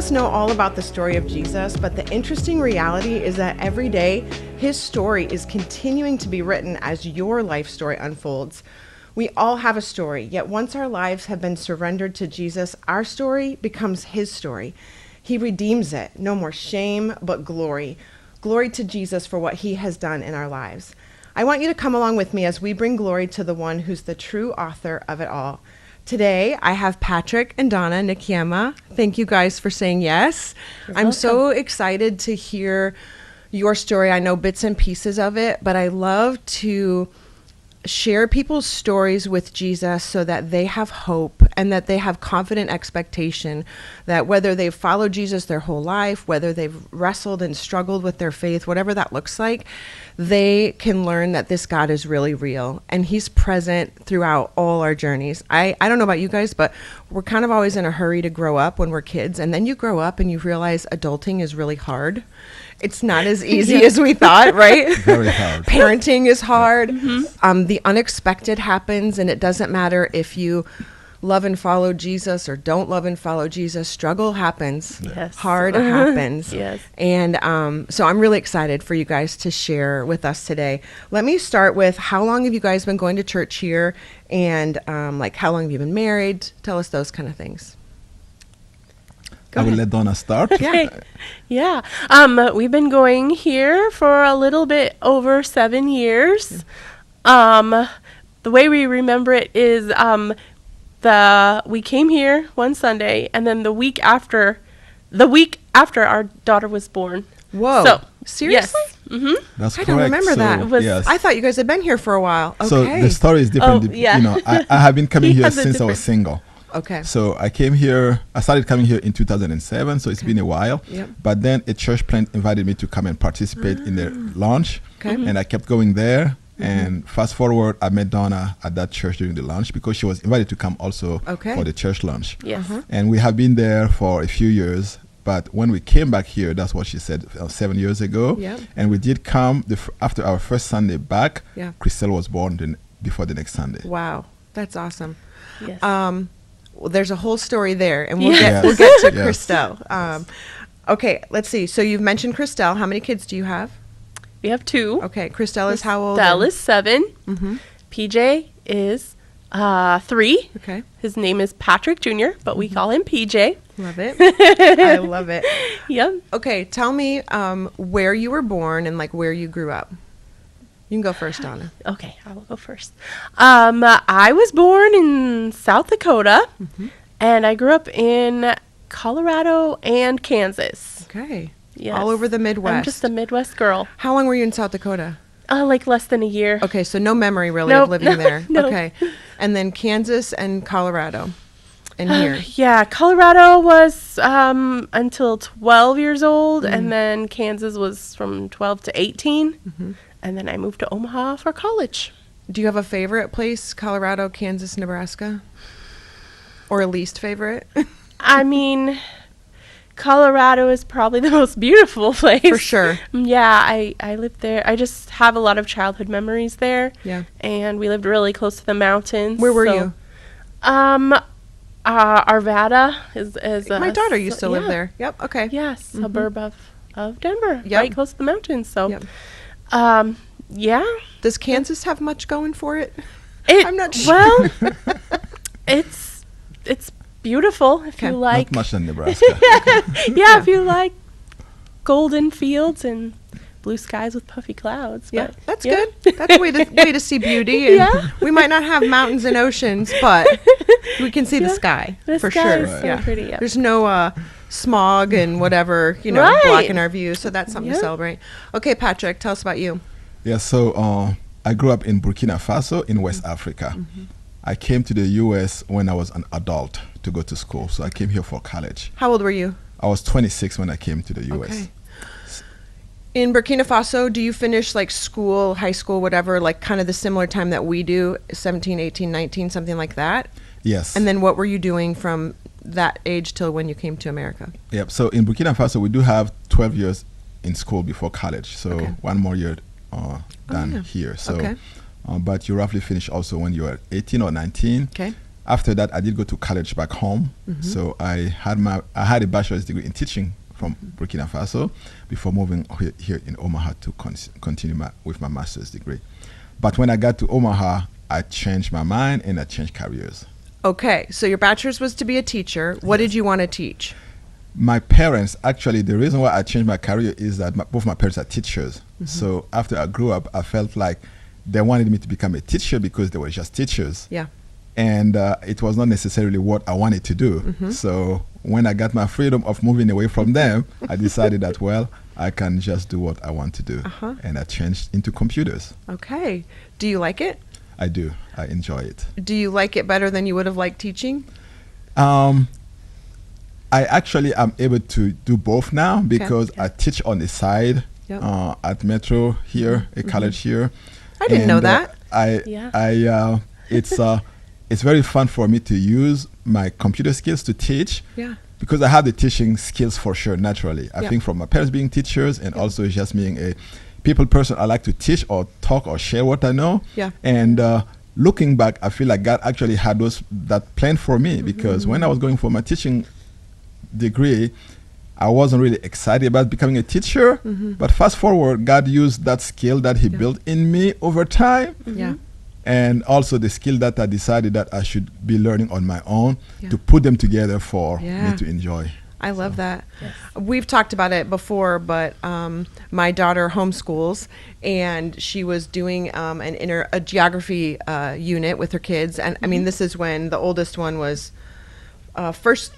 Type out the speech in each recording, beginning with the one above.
us know all about the story of Jesus, but the interesting reality is that every day, his story is continuing to be written as your life story unfolds. We all have a story, yet once our lives have been surrendered to Jesus, our story becomes his story. He redeems it. No more shame, but glory. Glory to Jesus for what he has done in our lives. I want you to come along with me as we bring glory to the one who's the true author of it all. Today, I have Patrick and Dawna Nikiema. Thank you guys for saying yes. I'm so excited to hear your story. I know bits and pieces of it, but I love to share people's stories with Jesus so that they have hope and that they have confident expectation that whether they've followed Jesus their whole life, whether they've wrestled and struggled with their faith, whatever that looks like, they can learn that this God is really real and he's present throughout all our journeys. I don't know about you guys, but we're kind of always in a hurry to grow up when we're kids, and then you grow up and you realize adulting is really hard. It's not as easy as we thought, right? Very hard. Parenting is hard. Mm-hmm. The unexpected happens, and it doesn't matter if you love and follow Jesus or don't love and follow Jesus. Struggle happens. Yes. Hard happens. Yes. And so I'm really excited for you guys to share with us today. Let me start with, how long have you guys been going to church here? And like, how long have you been married? Tell us those kind of things. I will let Dawna start. Yeah. We've been going here for a little bit over 7 years. The way we remember it is we came here one Sunday, and then the week after our daughter was born. Whoa. So, seriously? Yes. Mm-hmm. That's I correct. don't remember that. Yes. I thought you guys had been here for a while. Okay. So the story is different. Oh, yeah. You know, I have been coming He here has a since I was different- single. Okay. So I started coming here in 2007, so it's been a while. Yep. But then a church plant invited me to come and participate in their launch. Okay. And I kept going there. And fast forward, I met Dawna at that church during the launch because she was invited to come also for the church launch. Yes. And we have been there for a few years. But when we came back here, that's what she said 7 years ago. Yep. And we did come after our first Sunday back. Yeah. Christelle was born before the next Sunday. Wow. That's awesome. Yes. Well, there's a whole story there, and we'll Yes. get to Yes. Christelle. Okay, let's see. So you've mentioned Christelle. How many kids do you have? We have 2. Okay, Christelle is how old? Christelle is 7. Mm-hmm. PJ is 3. Okay, His name is Patrick Jr., but we call him PJ. love it. I love it. Yep. Okay, tell me where you were born and like where you grew up. You can go first, Dawna. Okay, I will go first. I was born in South Dakota, and I grew up in Colorado and Kansas. Okay. Yes. All over the Midwest. I'm just a Midwest girl. How long were you in South Dakota? Like less than a year. Okay, so no memory really Nope, of living there. no. Okay. And then Kansas and Colorado. And here. Yeah, Colorado was until 12 years old, and then Kansas was from 12 to 18. And then I moved to Omaha for college. Do you have a favorite place? Colorado, Kansas, Nebraska? Or a least favorite? I mean, Colorado is probably the most beautiful place. For sure. Yeah, I lived there. I just have a lot of childhood memories there. Yeah. And we lived really close to the mountains. Where were you? Arvada is My daughter used to live yeah. there. Yep. Okay. Yeah, suburb of Denver, Yep. right close to the mountains. So, Yep. yeah. Does Kansas have much going for it? It, I'm not sure. Well, it's beautiful if Okay. you like. Not much in Nebraska. Yeah, if you like golden fields and blue skies with puffy clouds. Yeah, but, that's yeah. good. That's a way to see beauty. And Yeah. we might not have mountains and oceans, but we can see the Yeah. sky The for sky sure. is so pretty, yeah. There's no smog and whatever, Right. blocking our view. So that's something to Yeah. celebrate. Okay, Patrick, tell us about you. Yeah, so I grew up in Burkina Faso in West Africa. I came to the U.S. when I was an adult to go to school. So I came here for college. How old were you? I was 26 when I came to the U.S. Okay. In Burkina Faso, do you finish like school, high school, whatever, like kind of the similar time that we do, 17, 18, 19, something like that? Yes. And then what were you doing from that age till when you came to America? Yep. So in Burkina Faso, we do have 12 years in school before college. So Okay. one more year than yeah. here. So, Okay. but you roughly finish also when you are 18 or 19. Okay. After that, I did go to college back home. So I had a bachelor's degree in teaching from Burkina Faso before moving here in Omaha to continue with my master's degree. But when I got to Omaha, I changed my mind and I changed careers. Okay, so your bachelor's was to be a teacher. What did you want to teach? My parents, actually, the reason why I changed my career is that both my parents are teachers. So after I grew up, I felt like they wanted me to become a teacher because they were just teachers. Yeah. And it was not necessarily what I wanted to do. So when I got my freedom of moving away from them, I decided that, well, I can just do what I want to do. And I changed into computers. Okay. Do you like it? I do. I enjoy it. Do you like it better than you would have liked teaching? I actually am able to do both now because I teach on the side at Metro here, a college here. I didn't know that. It's very fun for me to use my computer skills to teach. Yeah. Because I have the teaching skills for sure, naturally. I think from my parents being teachers and also just being a people person, I like to teach or talk or share what I know. Yeah. And looking back, I feel like God actually had that plan for me because when I was going for my teaching degree, I wasn't really excited about becoming a teacher. But fast forward, God used that skill that He built in me over time. Yeah. And also the skill that I decided that I should be learning on my own to put them together for me to enjoy. I love that. Yes. We've talked about it before, but my daughter homeschools, and she was doing a geography unit with her kids. And I mean, this is when the oldest one was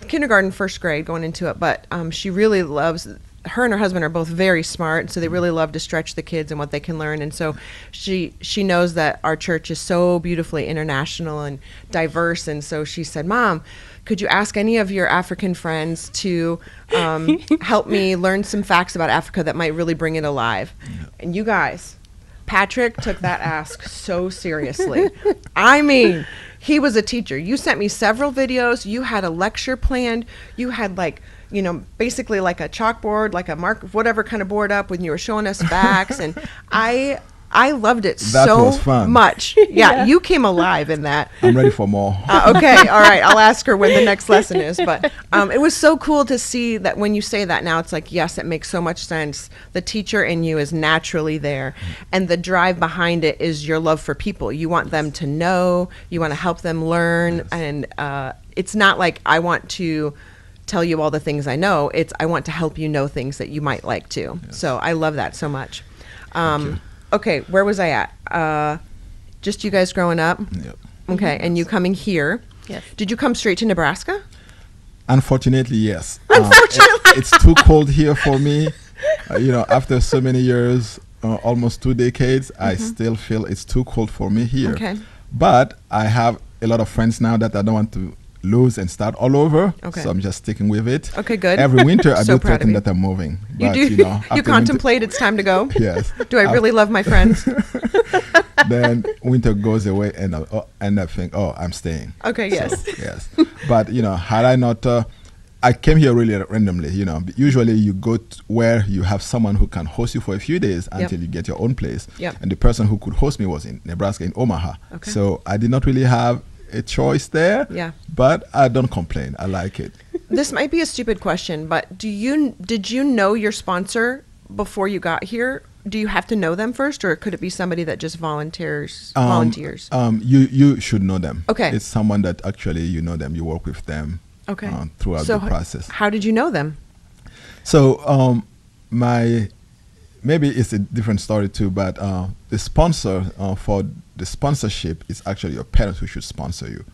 kindergarten, first grade, going into it. But she really loves. Her and her husband are both very smart, so they really love to stretch the kids and what they can learn. And so she knows that our church is so beautifully international and diverse. And so she said, "Mom, could you ask any of your African friends to help me learn some facts about Africa that might really bring it alive?" And you guys, Patrick took that ask so seriously. I mean, he was a teacher. You sent me several videos. You had a lecture planned. You had basically like a chalkboard, like a mark, whatever kind of board up when you were showing us facts. And I loved it That so was fun. much. Yeah, you came alive in that. I'm ready for more. Okay, all right. I'll ask her when the next lesson is. But it was so cool to see that when you say that now, it's like, yes, it makes so much sense. The teacher in you is naturally there. And the drive behind it is your love for people. You want them to know. You want to help them learn. And it's not like I want to tell you all the things I know. It's I want to help you know things that you might like to. Yes. So I love that so much. Okay, where was I at? Just you guys growing up? Yep. Okay, and you coming here. Yes. Did you come straight to Nebraska? Unfortunately, yes. It's too cold here for me. After so many years, almost 2 decades, I still feel it's too cold for me here. Okay. But I have a lot of friends now that I don't want to lose and start all over. Okay. So I'm just sticking with it. Okay, good. Every winter I So do proud of threaten you. that I'm moving. You But, do. You You contemplate it's time to go? Yes. Do I really love my friends? Then winter goes away and I think, I'm staying. Okay, yes. So, yes. But, had I not, I came here really randomly, Usually you go where you have someone who can host you for a few days until you get your own place. Yep. And the person who could host me was in Nebraska, in Omaha. Okay. So I did not really have a choice there. Yeah. But I don't complain. I like it. This might be a stupid question, but did you know your sponsor before you got here? Do you have to know them first, or could it be somebody that just volunteers? You should know them. Okay. It's someone that actually you know them. You work with them. Okay. Throughout the process. How did you know them? So maybe it's a different story too, but the sponsor for the sponsorship is actually your parents who should sponsor you.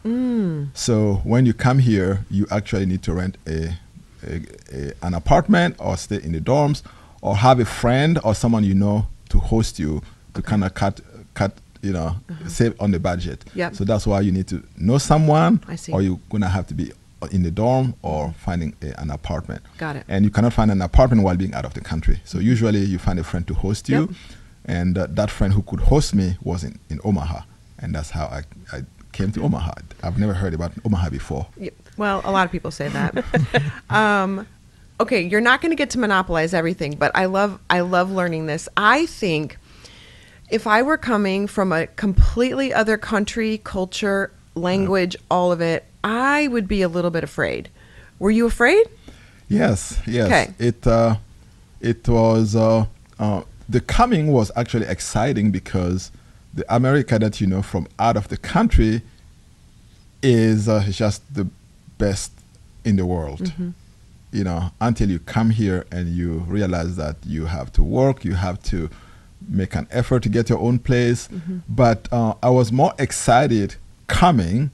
So when you come here, you actually need to rent an apartment or stay in the dorms or have a friend or someone you know to host you to kind of cut save on the budget. Yep. So that's why you need to know someone, I see. or you're gonna have to be in the dorm or finding an apartment. Got it. And you cannot find an apartment while being out of the country. So usually you find a friend to host you. Yep. And that friend who could host me was in Omaha. And that's how I came to Omaha. I've never heard about Omaha before. Yeah, well, a lot of people say that. Okay, you're not going to get to monopolize everything, but I love learning this. I think if I were coming from a completely other country, culture, language, all of it, I would be a little bit afraid. Were you afraid? Yes. Okay. It was the coming was actually exciting because the America that you know from out of the country is just the best in the world. You know, until you come here and you realize that you have to work, you have to make an effort to get your own place. But I was more excited coming,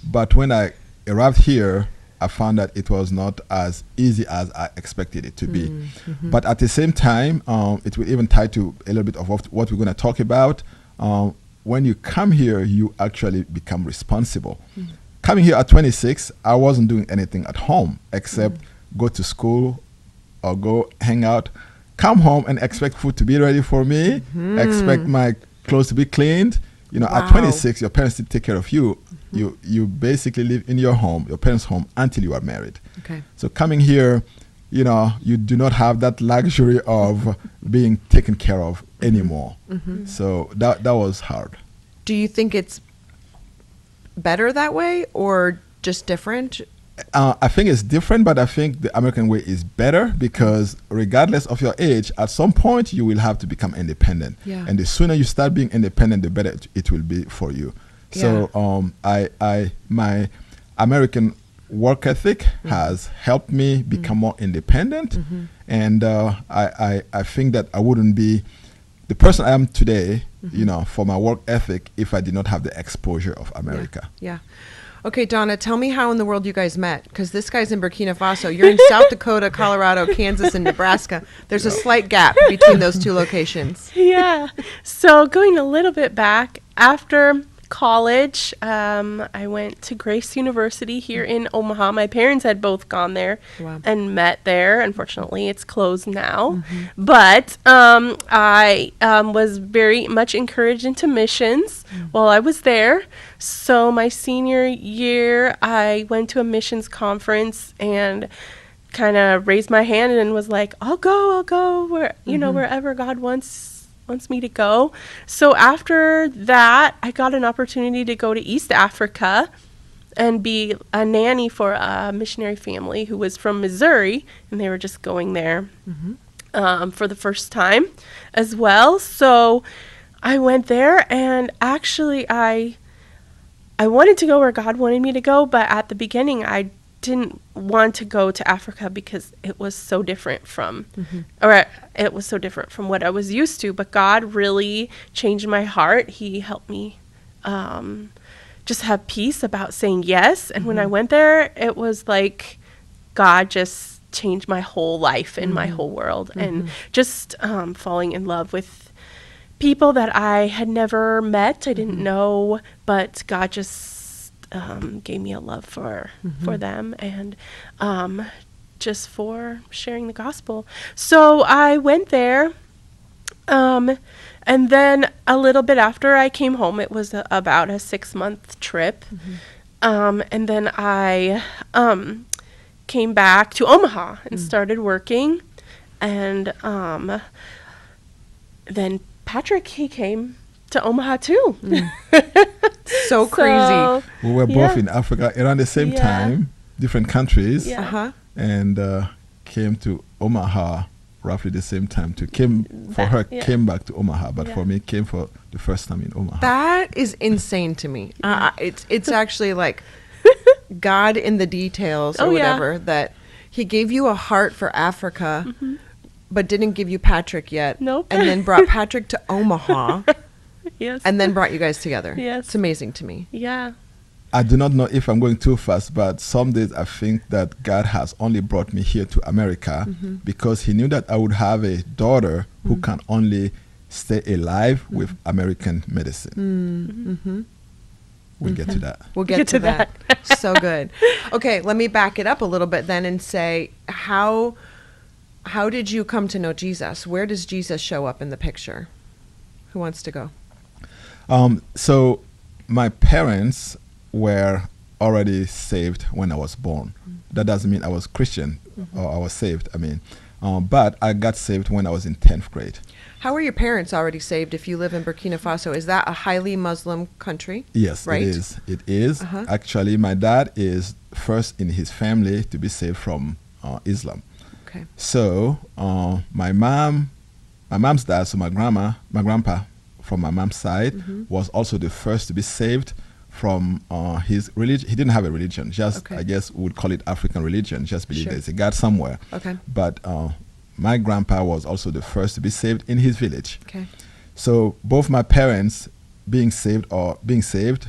but when I arrived here, I found that it was not as easy as I expected it to be. But at the same time, it will even tie to a little bit of what we're going to talk about. When you come here, you actually become responsible. Coming here at 26, I wasn't doing anything at home except go to school or go hang out, come home and expect food to be ready for me, expect my clothes to be cleaned. You know, at 26, your parents did take care of you. You basically live in your home, your parents' home, until you are married. Okay. So coming here, you know, you do not have that luxury of being taken care of anymore. So that was hard. Do you think it's better that way or just different? I think it's different, but I think the American way is better because regardless of your age, at some point you will have to become independent. Yeah. And the sooner you start being independent, the better it will be for you. So my American work ethic has helped me become more independent. And I think that I wouldn't be the person I am today, you know, for my work ethic if I did not have the exposure of America. Yeah. Okay, Dawna, tell me how in the world you guys met, because this guy's in Burkina Faso. You're in South Dakota, Colorado, Kansas, and Nebraska. There's a slight gap between those two locations. Yeah. So going a little bit back, after college, I went to Grace University here in Omaha. My parents had both gone there and met there. Unfortunately, it's closed now. But I was very much encouraged into missions while I was there. So my senior year, I went to a missions conference and kind of raised my hand and was like, I'll go where, wherever God wants me to go. So after that, I got an opportunity to go to East Africa and be a nanny for a missionary family who was from Missouri, and they were just going there for the first time as well. So I went there, and actually I wanted to go where God wanted me to go, but at the beginning I didn't want to go to Africa because it was so different from what I was used to. But God really changed my heart. He helped me just have peace about saying yes. And when I went there, it was like God just changed my whole life and my whole world. And just falling in love with people that I had never met, I didn't know, but God just gave me a love for them and just for sharing the gospel. So I went there, and then a little bit after I came home, it was about a 6-month trip, and then I came back to Omaha and started working, and then Patrick, he came to Omaha too. So crazy. We were both in Africa around the same time, different countries, and came to Omaha roughly the same time. Came back to Omaha, but for me, came for the first time in Omaha. That is insane to me. It's actually like God in the details or whatever, that he gave you a heart for Africa, but didn't give you Patrick yet. Nope. And then brought Patrick to Omaha. Yes. And then brought you guys together. Yes. It's amazing to me. Yeah. I do not know if I'm going too fast, but some days I think that God has only brought me here to America because he knew that I would have a daughter who can only stay alive with American medicine. We'll get to that. We'll get to that. So good. Okay, let me back it up a little bit then and say, how did you come to know Jesus? Where does Jesus show up in the picture? Who wants to go? So my parents were already saved when I was born. That doesn't mean I was Christian or I was saved. I mean, But I got saved when I was in 10th grade. How are your parents already saved if you live in Burkina Faso? Is that a highly Muslim country? Yes, right? it is. It is. Uh-huh. Actually, my dad is first in his family to be saved from Islam. Okay. So my mom's dad, so my grandpa from my mom's side was also the first to be saved from his religion. He didn't have a religion, just Okay. I guess we would call it African religion, just believe Sure. there's a God somewhere. Okay. But my grandpa was also the first to be saved in his village. Okay. So both my parents being saved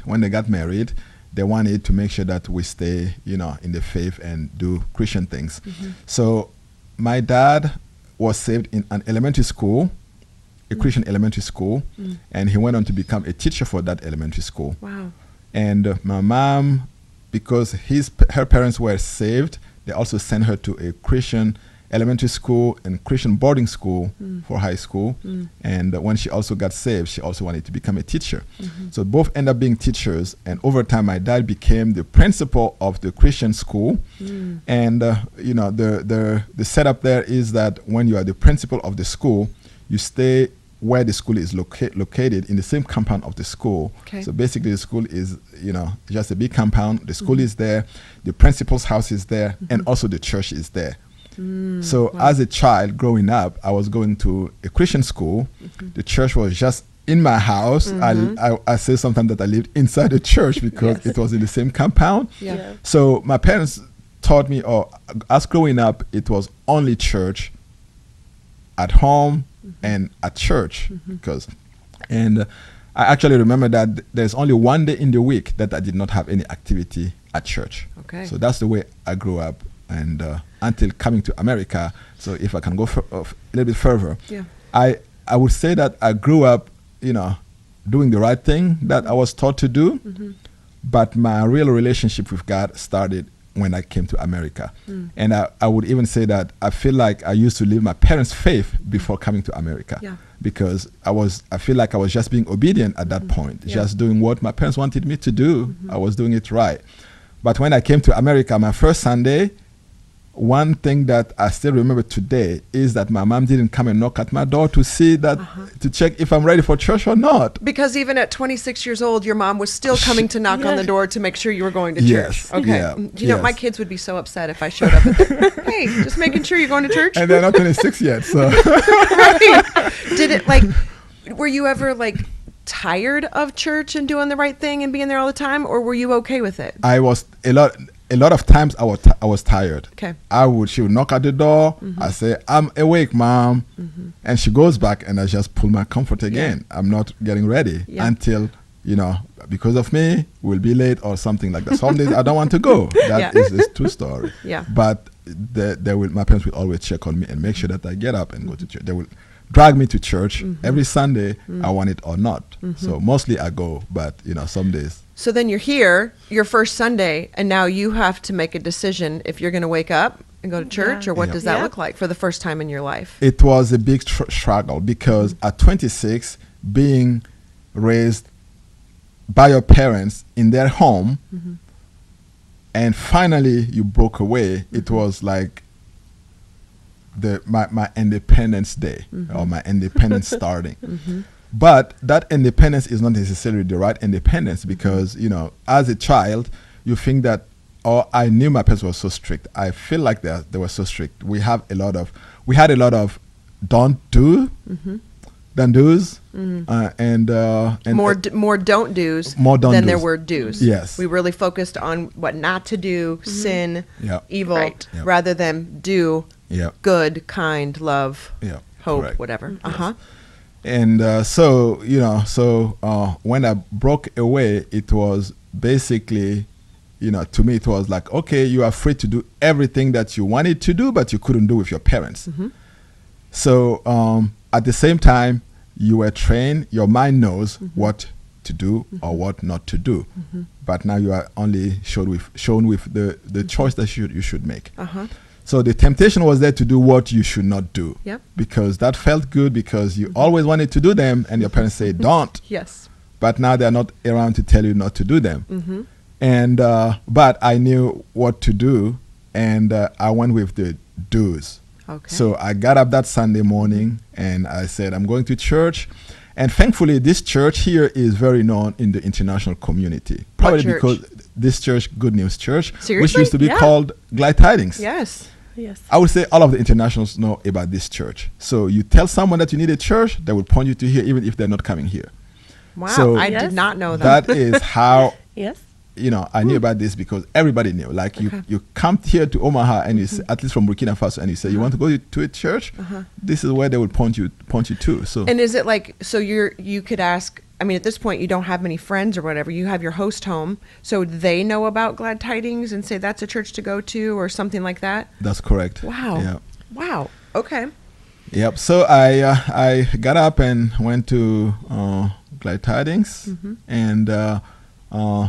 when they got married, they wanted to make sure that we stay, in the faith and do Christian things. So my dad was saved in an elementary school, a Christian elementary school, and he went on to become a teacher for that elementary school. Wow. And my mom, because her parents were saved, they also sent her to a Christian elementary school and Christian boarding school for high school. And when she also got saved, she also wanted to become a teacher. So both end up being teachers. And over time, my dad became the principal of the Christian school. And the setup there is that when you are the principal of the school, you stay where the school is located in the same compound of the school. Okay. So basically the school is, just a big compound. The school is there, the principal's house is there, and also the church is there. So as a child growing up, I was going to a Christian school. The church was just in my house. I say sometimes that I lived inside the church because Yes. it was in the same compound. Yeah. Yeah. So my parents taught me, as growing up, it was only church at home and at church. And I actually remember that there's only one day in the week that I did not have any activity at church. Okay. So that's the way I grew up, and until coming to America. So if I can go a little bit further, Yeah. I would say that I grew up, doing the right thing that I was taught to do, but my real relationship with God started when I came to America. And I would even say that I feel like I used to live my parents' faith before coming to America. Yeah. Because I feel like I was just being obedient at that point, Yeah. just doing what my parents wanted me to do. I was doing it right. But when I came to America, my first Sunday, one thing that I still remember today is that my mom didn't come and knock at my door to see that, to check if I'm ready for church or not. Because even at 26 years old, your mom was still coming to knock on the door to make sure you were going to Yes. church. Okay. Yeah. My Yes. kids would be so upset if I showed up. Hey, just making sure you're going to church. And they're not 26 yet, so. Right. Did it were you ever tired of church and doing the right thing and being there all the time, or were you okay with it? I was a lot of times I was tired. Okay. She would knock at the door. I say, "I'm awake, Mom," and she goes back, and I just pull my comfort again. I'm not getting ready Yeah. until because of me, we'll be late or something like that. Some days I don't want to go. That Yeah. is true story. Yeah. But my parents will always check on me and make sure that I get up and go to church. They will drag me to church every Sunday, I want it or not. So mostly I go, but some days. So then you're here, your first Sunday, and now you have to make a decision if you're going to wake up and go to church, Yeah. or what Yeah. does that Yeah. look like for the first time in your life? It was a big struggle because at 26, being raised by your parents in their home, and finally you broke away, it was like my Independence Day or my independence starting. But that independence is not necessarily the right independence because, as a child, you think that, I knew my parents were so strict. I feel like they were so strict. We had a lot of don't do's, and More don't do's More don't than there do's. were do's. Yes. We really focused on what not to do, sin, Yeah. evil, Right. Yeah. rather than do yeah, good, kind, love, yeah, hope, correct. whatever. And when I broke away, it was basically, to me, it was like, okay, you are free to do everything that you wanted to do, but you couldn't do with your parents. So at the same time, you were trained, your mind knows what to do or what not to do. But now you are only shown with the choice that you should make. So the temptation was there to do what you should not do. Yep. Because that felt good because you always wanted to do them and your parents say don't. Yes. But now they're not around to tell you not to do them. And but I knew what to do and I went with the do's. Okay. So I got up that Sunday morning and I said, I'm going to church. And thankfully, this church here is very known in the international community. Probably church? because this church, Good News Church, which Seriously? used to be Yeah. called Glad Tidings. Yes. Yes. I would say all of the internationals know about this church. So you tell someone that you need a church, they will point you to here, even if they're not coming here. Wow. So I Yes. did not know that. That is how Yes. I knew about this because everybody knew. Like you come here to Omaha and you say, at least from Burkina Faso, and you say you want to go to a church. This is where they would point you to. So And is it like, so you could ask, I mean, at this point, you don't have many friends or whatever. You have your host home. So they know about Glad Tidings and say that's a church to go to or something like that? that's correct. Wow. Yeah. Wow. Okay. Yep. So I got up and went to Glad Tidings, and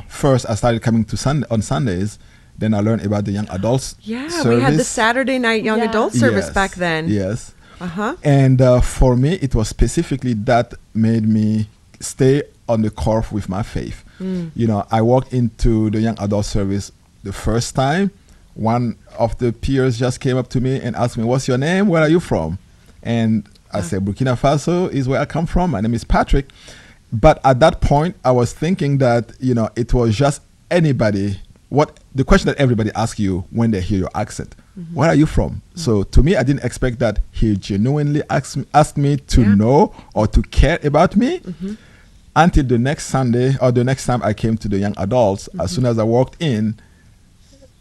first I started coming to on Sundays. Then I learned about the young adults. Yeah, service. we had the Saturday night young Yeah. adult service Yes, back then. Yes. Uh-huh. And for me, it was specifically that made me stay on the curve with my faith. I walked into the young adult service the first time. One of the peers just came up to me and asked me, "What's your name? Where are you from?" And I said, "Burkina Faso is where I come from. My name is Patrick." But at that point, I was thinking that, it was just anybody. The question that everybody asks you when they hear your accent, where are you from? So to me, I didn't expect that he genuinely asked me to Yeah. know or to care about me until the next Sunday or the next time I came to the young adults. As soon as I walked in,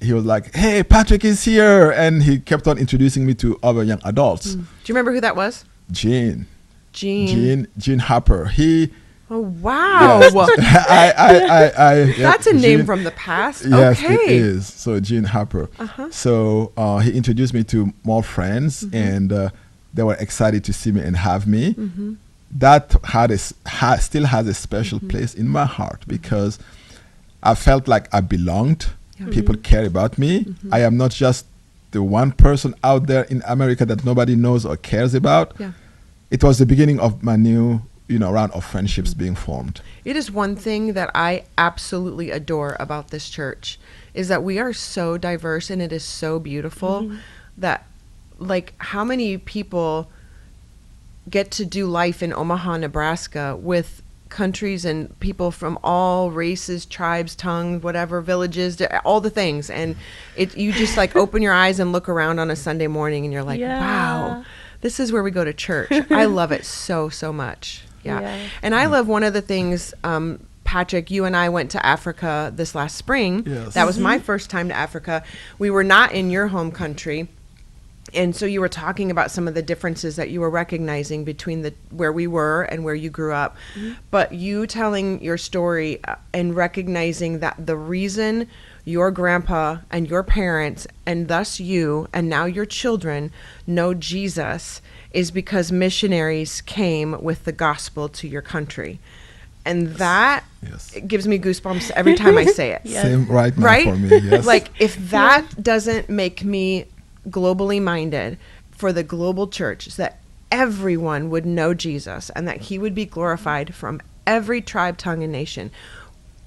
he was like, "Hey, Patrick is here." And he kept on introducing me to other young adults. Do you remember who that was? Gene Gene. Harper. He, Oh, wow. I That's a name Gene- from the past. Yes, Okay. it is. So Gene Harper. So he introduced me to more friends, and they were excited to see me and have me. That still has a special place in my heart because I felt like I belonged. People care about me. I am not just the one person out there in America that nobody knows or cares about. Yeah. It was the beginning of my new round of friendships being formed. It is one thing that I absolutely adore about this church is that we are so diverse and it is so beautiful that, like, how many people get to do life in Omaha, Nebraska with countries and people from all races, tribes, tongues, whatever, villages, all the things. And you just like open your eyes and look around on a Sunday morning and you're like, Yeah. wow, this is where we go to church. I love it so much. Yeah. Yeah. And I love one of the things, Patrick, you and I went to Africa this last spring. Yes. That was my first time to Africa. We were not in your home country. And so you were talking about some of the differences that you were recognizing between where we were and where you grew up. But you telling your story and recognizing that the reason your grandpa and your parents and thus you and now your children know Jesus is because missionaries came with the gospel to your country. And that Yes. gives me goosebumps every time I say it. Yes. Same right now Right? for me. Yes. Like, if that doesn't make me globally minded for the global church, so that everyone would know Jesus and that he would be glorified from every tribe, tongue, and nation.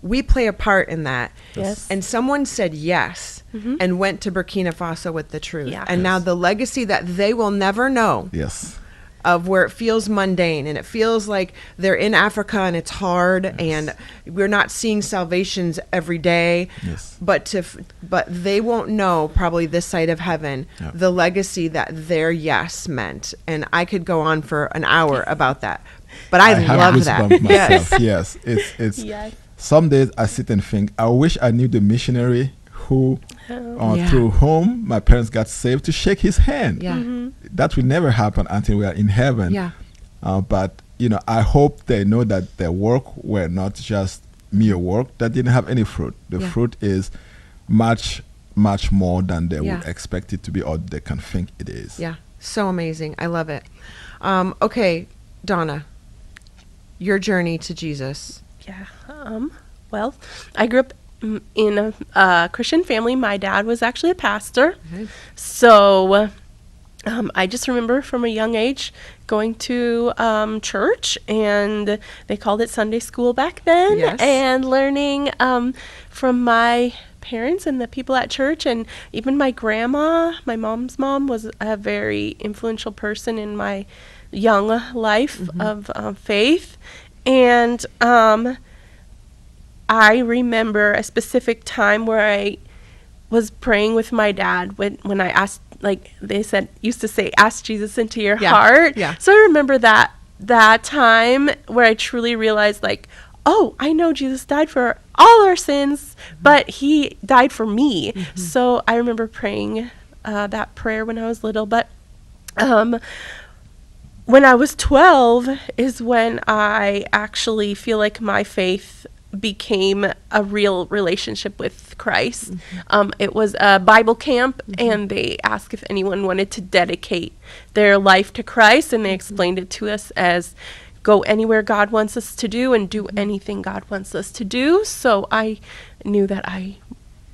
We play a part in that. Yes. And someone said yes and went to Burkina Faso with the truth. Yeah. And now the legacy that they will never know Yes. of where it feels mundane and it feels like they're in Africa and it's hard and we're not seeing salvations every day. Yes. But they won't know probably this side of heaven Yeah. the legacy that their yes meant. And I could go on for an hour about that. But I have love that. goosebumps Yes. myself. Yes. It's Yes. some days I sit and think, I wish I knew the missionary who Yeah. through whom my parents got saved to shake his hand. Yeah. That will never happen until we are in heaven. Yeah. But I hope they know that their work were not just mere work that didn't have any fruit. The Yeah. fruit is much, much more than they Yeah. would expect it to be or they can think it is. Yeah. So amazing. I love it. Okay, Dawna, your journey to Jesus. Yeah. Well, I grew up in a Christian family. My dad was actually a pastor. Okay. So I just remember from a young age going to church, and they called it Sunday school back then, Yes. and learning from my parents and the people at church, and even my grandma, my mom's mom, was a very influential person in my young life of faith. And I remember a specific time where I was praying with my dad when I asked, like they used to say, ask Jesus into your heart. Yeah. So I remember that time where I truly realized, like, oh, I know Jesus died for all our sins, but he died for me. So I remember praying that prayer when I was little. But when I was 12 is when I actually feel like my faith became a real relationship with Christ. It was a Bible camp, and they asked if anyone wanted to dedicate their life to Christ, and they explained it to us as go anywhere God wants us to do and do anything God wants us to do. So I knew that I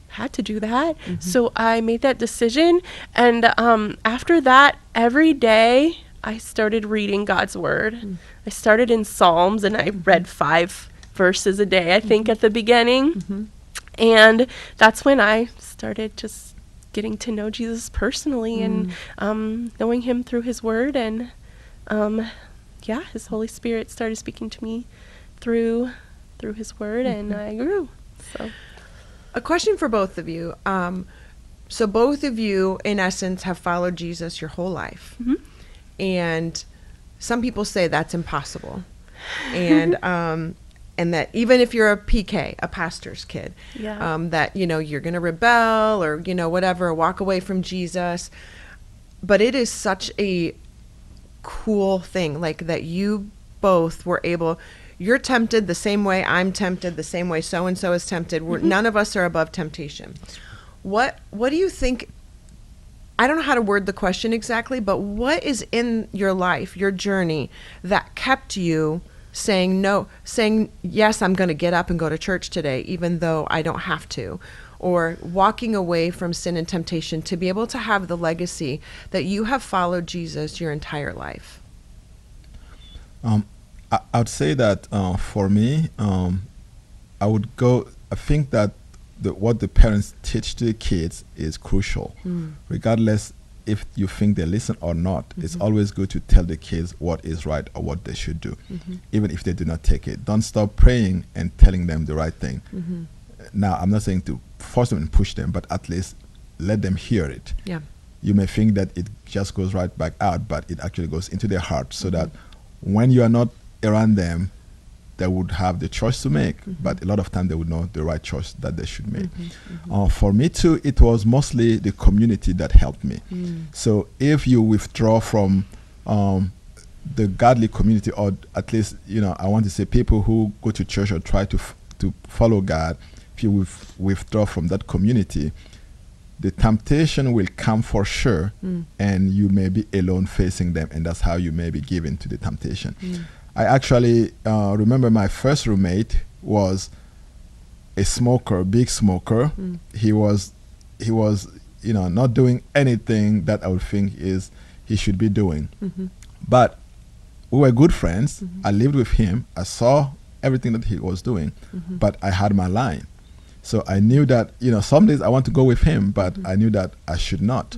had to do that. So I made that decision, and after that, every day I started reading God's word. I started in Psalms, and I read 5 verses a day, I think, at the beginning. And that's when I started just getting to know Jesus personally, and knowing him through his word. And his Holy Spirit started speaking to me through his word, and I grew. So A question for both of you. So both of you, in essence, have followed Jesus your whole life. And some people say that's impossible. And that even if you're a PK, a pastor's kid, that, you're going to rebel or, whatever, walk away from Jesus. But it is such a cool thing, like that you both were able, you're tempted the same way I'm tempted, the same way so-and-so is tempted. None of us are above temptation. What do you think? I don't know how to word the question exactly, but what is in your life, your journey, that kept you saying yes, I'm going to get up and go to church today, even though I don't have to, or walking away from sin and temptation to be able to have the legacy that you have followed Jesus your entire life? I would say that for me, I think that what the parents teach to the kids is crucial, regardless if you think they listen or not. It's always good to tell the kids what is right or what they should do, even if they do not take it. Don't stop praying and telling them the right thing. Now, I'm not saying to force them and push them, but at least let them hear it. Yeah. You may think that it just goes right back out, but it actually goes into their heart, so that when you are not around them, they would have the choice to make, but a lot of time they would know the right choice that they should make. For me too, it was mostly the community that helped me. So if you withdraw from the godly community, or at least, I want to say people who go to church or try to follow God, if you withdraw from that community, the temptation will come for sure, and you may be alone facing them, and that's how you may be given to the temptation. I actually remember my first roommate was a smoker, big smoker. He was, not doing anything that I would think he should be doing. But we were good friends. I lived with him. I saw everything that he was doing, but I had my line. So I knew that, some days I want to go with him, but I knew that I should not.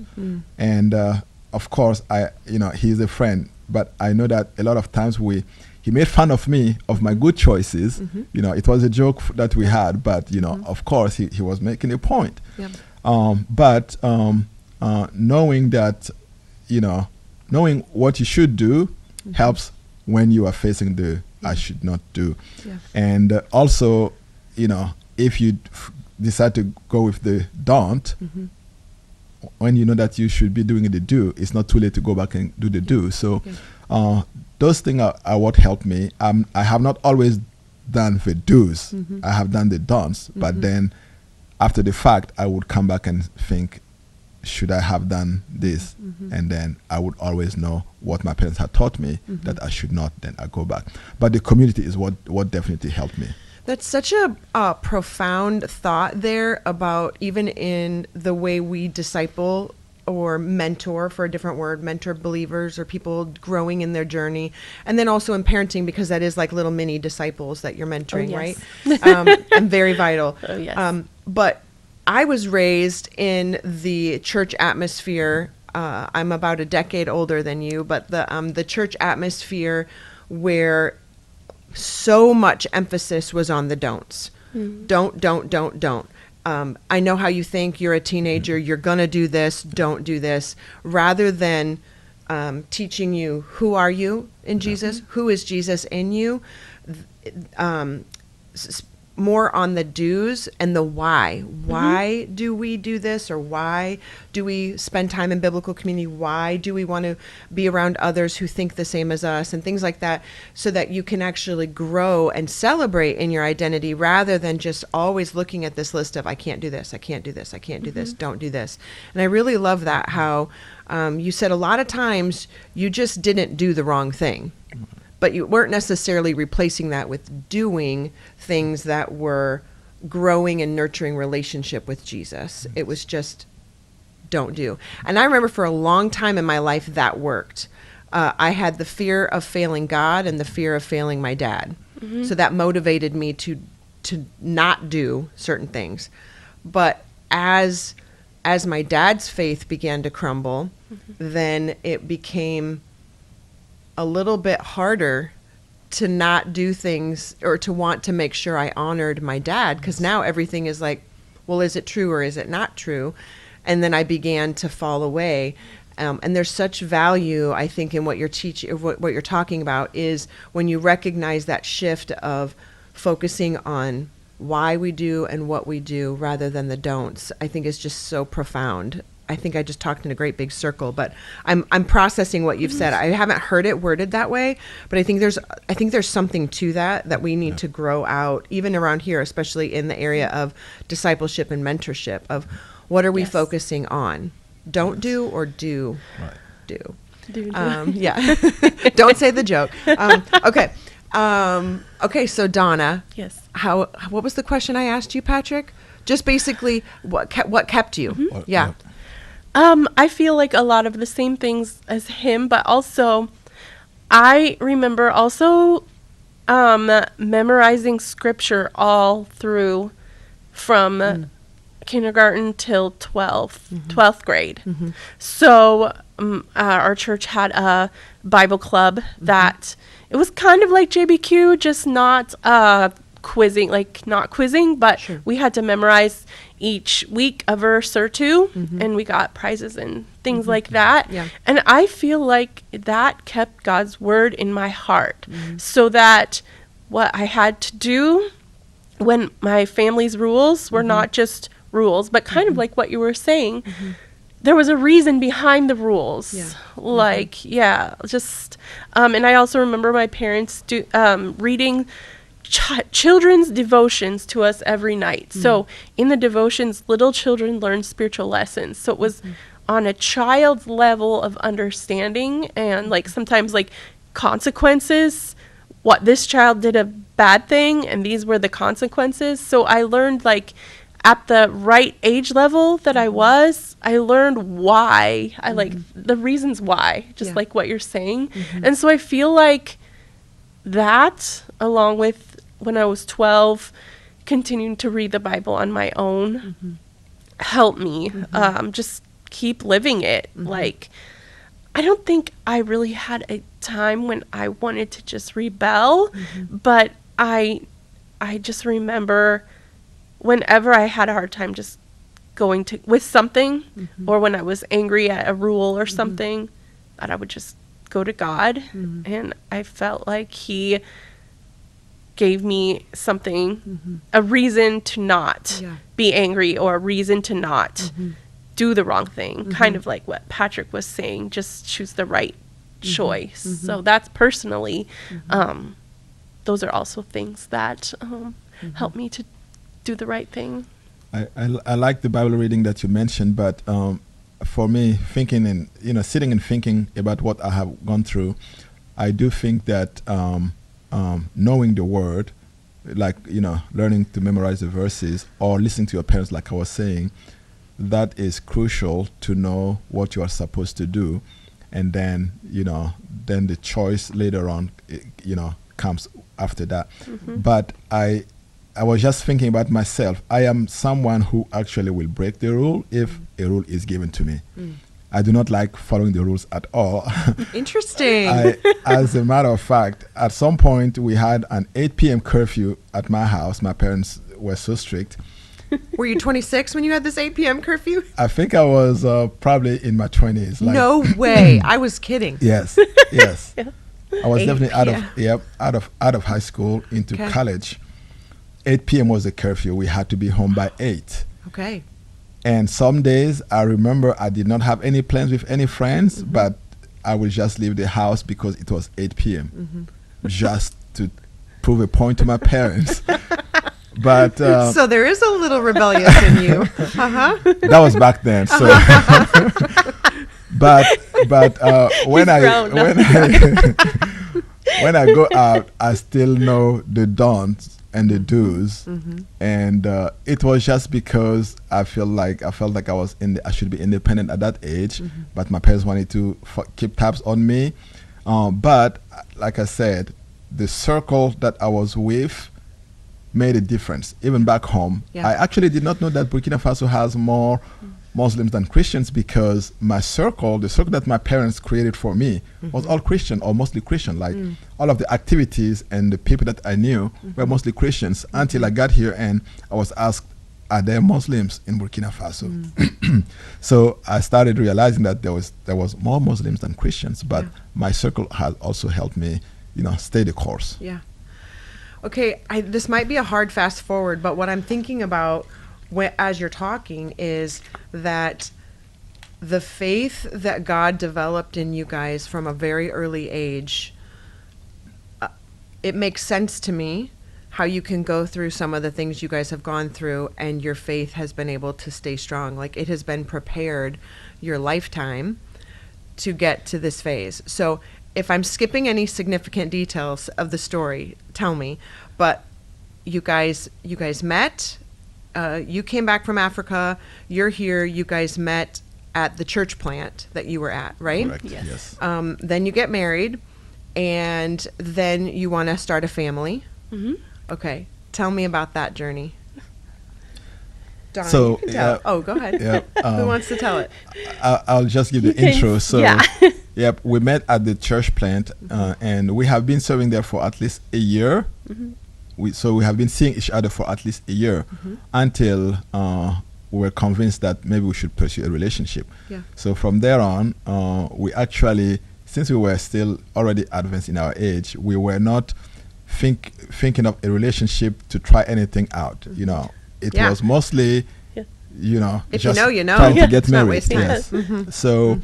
And of course, he's a friend, but I know that a lot of times he made fun of me, of my good choices. It was a joke that we had, but, of course, he was making a point. But knowing that, knowing what you should do helps when you are facing the I should not do. And also, if you decide to go with the don't, when you know that you should be doing the do, it's not too late to go back and do the do. So those things are what helped me. I have not always done the do's. I have done the don'ts. But then after the fact, I would come back and think, should I have done this? And then I would always know what my parents had taught me that I should not. Then I go back. But the community is what definitely helped me. That's such a profound thought there about even in the way we disciple or mentor, for a different word, mentor believers or people growing in their journey. And then also in parenting, because that is like little mini disciples that you're mentoring, yes. right? And very vital. Oh, yes. But I was raised in the church atmosphere. I'm about a decade older than you, but the church atmosphere where so much emphasis was on the don'ts. Don't. I know how you think. You're a teenager. You're going to do this. Don't do this. Rather than teaching you, who are you in Jesus? Who is Jesus in you? More on the do's and the why. Why do we do this? Or why do we spend time in biblical community? Why do we want to be around others who think the same as us and things like that, so that you can actually grow and celebrate in your identity rather than just always looking at this list of, I can't do this, I can't do this, I can't do this, don't do this. And I really love that, how you said a lot of times you just didn't do the wrong thing. But you weren't necessarily replacing that with doing things that were growing and nurturing relationship with Jesus. It was just, don't do. And I remember for a long time in my life that worked. I had the fear of failing God and the fear of failing my dad. So that motivated me to not do certain things. But as my dad's faith began to crumble, then it became a little bit harder to not do things or to want to make sure I honored my dad, because now everything is like, well, is it true or is it not true? And then I began to fall away. And there's such value, I think, in what you're teaching, what you're talking about, is when you recognize that shift of focusing on why we do and what we do rather than the don'ts. I think is just so profound. I think I just talked in a great big circle, but I'm processing what you've said. I haven't heard it worded that way, but I think there's something to that we need to grow out, even around here, especially in the area of discipleship and mentorship, of what are we focusing on? Don't do or do? Right. Do. Yeah. Don't say the joke. Okay. Okay, so Dawna. Yes. What was the question I asked you, Patrick? Just basically what kept you? Yeah. I feel like a lot of the same things as him, but also I remember also memorizing scripture all through from kindergarten till 12th grade. So our church had a Bible club that it was kind of like JBQ, just not quizzing, but we had to memorize each week a verse or two, and we got prizes and things like that. Yeah. And I feel like that kept God's word in my heart, so that what I had to do when my family's rules were not just rules, but kind of like what you were saying, there was a reason behind the rules. And I also remember my parents reading children's devotions to us every night. So in the devotions, little children learn spiritual lessons. So it was on a child's level of understanding, and like sometimes like consequences, what this child did a bad thing and these were the consequences. So I learned, like, at the right age level that I learned why. I like the reasons why, just like what you're saying. And so I feel like that, along with when I was 12, continuing to read the Bible on my own, helped me just keep living it. Like, I don't think I really had a time when I wanted to just rebel, but I just remember whenever I had a hard time just going to with something, or when I was angry at a rule or something, that I would just go to God, and I felt like He gave me something, a reason to not be angry, or a reason to not do the wrong thing. Kind of like what Patrick was saying, just choose the right choice. So that's personally, those are also things that help me to do the right thing. I like the Bible reading that you mentioned, but for me, thinking and sitting and thinking about what I have gone through, I do think that knowing the word, like learning to memorize the verses or listening to your parents, like I was saying, that is crucial to know what you are supposed to do, and then then the choice later on comes after that. But I was just thinking about myself. I am someone who actually will break the rule if a rule is given to me. I do not like following the rules at all. Interesting. As a matter of fact, at some point we had an 8 p.m. curfew at my house. My parents were so strict. Were you 26 when you had this 8 p.m. curfew? I think I was probably in my 20s. No way. I was kidding. Yes, yes. I was 8 definitely out of high school into college. 8 p.m. was the curfew. We had to be home by 8. Okay. And some days I remember I did not have any plans with any friends, but I would just leave the house because it was 8 p.m. Just to prove a point to my parents. But so there is a little rebellious in you. that was back then. So, but when when I go out, I still know the don'ts and the do's, and it was just because I felt like I should be independent at that age, but my parents wanted to keep tabs on me. But like I said, the circle that I was with made a difference. Even back home, I actually did not know that Burkina Faso has more Muslims than Christians, because the circle that my parents created for me was all Christian or mostly Christian. Like all of the activities and the people that I knew were mostly Christians until I got here and I was asked, are there Muslims in Burkina Faso? So I started realizing that there was more Muslims than Christians, but my circle has also helped me, stay the course. Yeah. Okay, this might be a hard fast forward, but what I'm thinking about as you're talking is that the faith that God developed in you guys from a very early age, it makes sense to me how you can go through some of the things you guys have gone through and your faith has been able to stay strong. Like it has been prepared your lifetime to get to this phase. So if I'm skipping any significant details of the story, tell me. But you guys met. You came back from Africa. You're here. You guys met at the church plant that you were at, right? Correct. Yes. Then you get married, and then you want to start a family. Okay. Tell me about that journey. Dawna, So, you can tell. Go ahead. Who wants to tell it? I'll just give the intro. So, we met at the church plant, and we have been serving there for at least a year. We have been seeing each other for at least a year until we were convinced that maybe we should pursue a relationship. Yeah. So from there on, we actually, since we were still already advanced in our age, we were not thinking of a relationship to try anything out. It was mostly, if just you know, trying to get it's not married. wasting Yes. time. So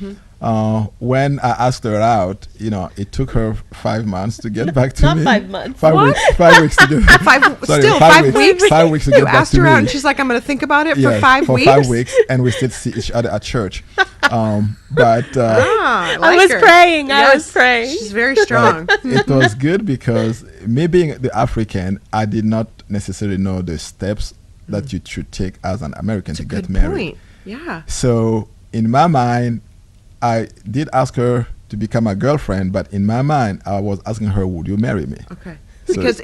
when I asked her out, it took her 5 months to get back to Not me. 5 months. 5 weeks. 5 weeks to get. Still 5 5 weeks. 5 weeks to You get back asked to her me. out, and she's like, "I'm going to think about it for 5 weeks." For 5 weeks, and we still see each other at church. But I was her. praying. I was Yes, praying. She's very strong. it was good because me being the African, I did not necessarily know the steps that you should take as an American to get Good married. point. Yeah. So in my mind, I did ask her to become my girlfriend, but in my mind, I was asking her, "Would you marry me?" Okay. So Because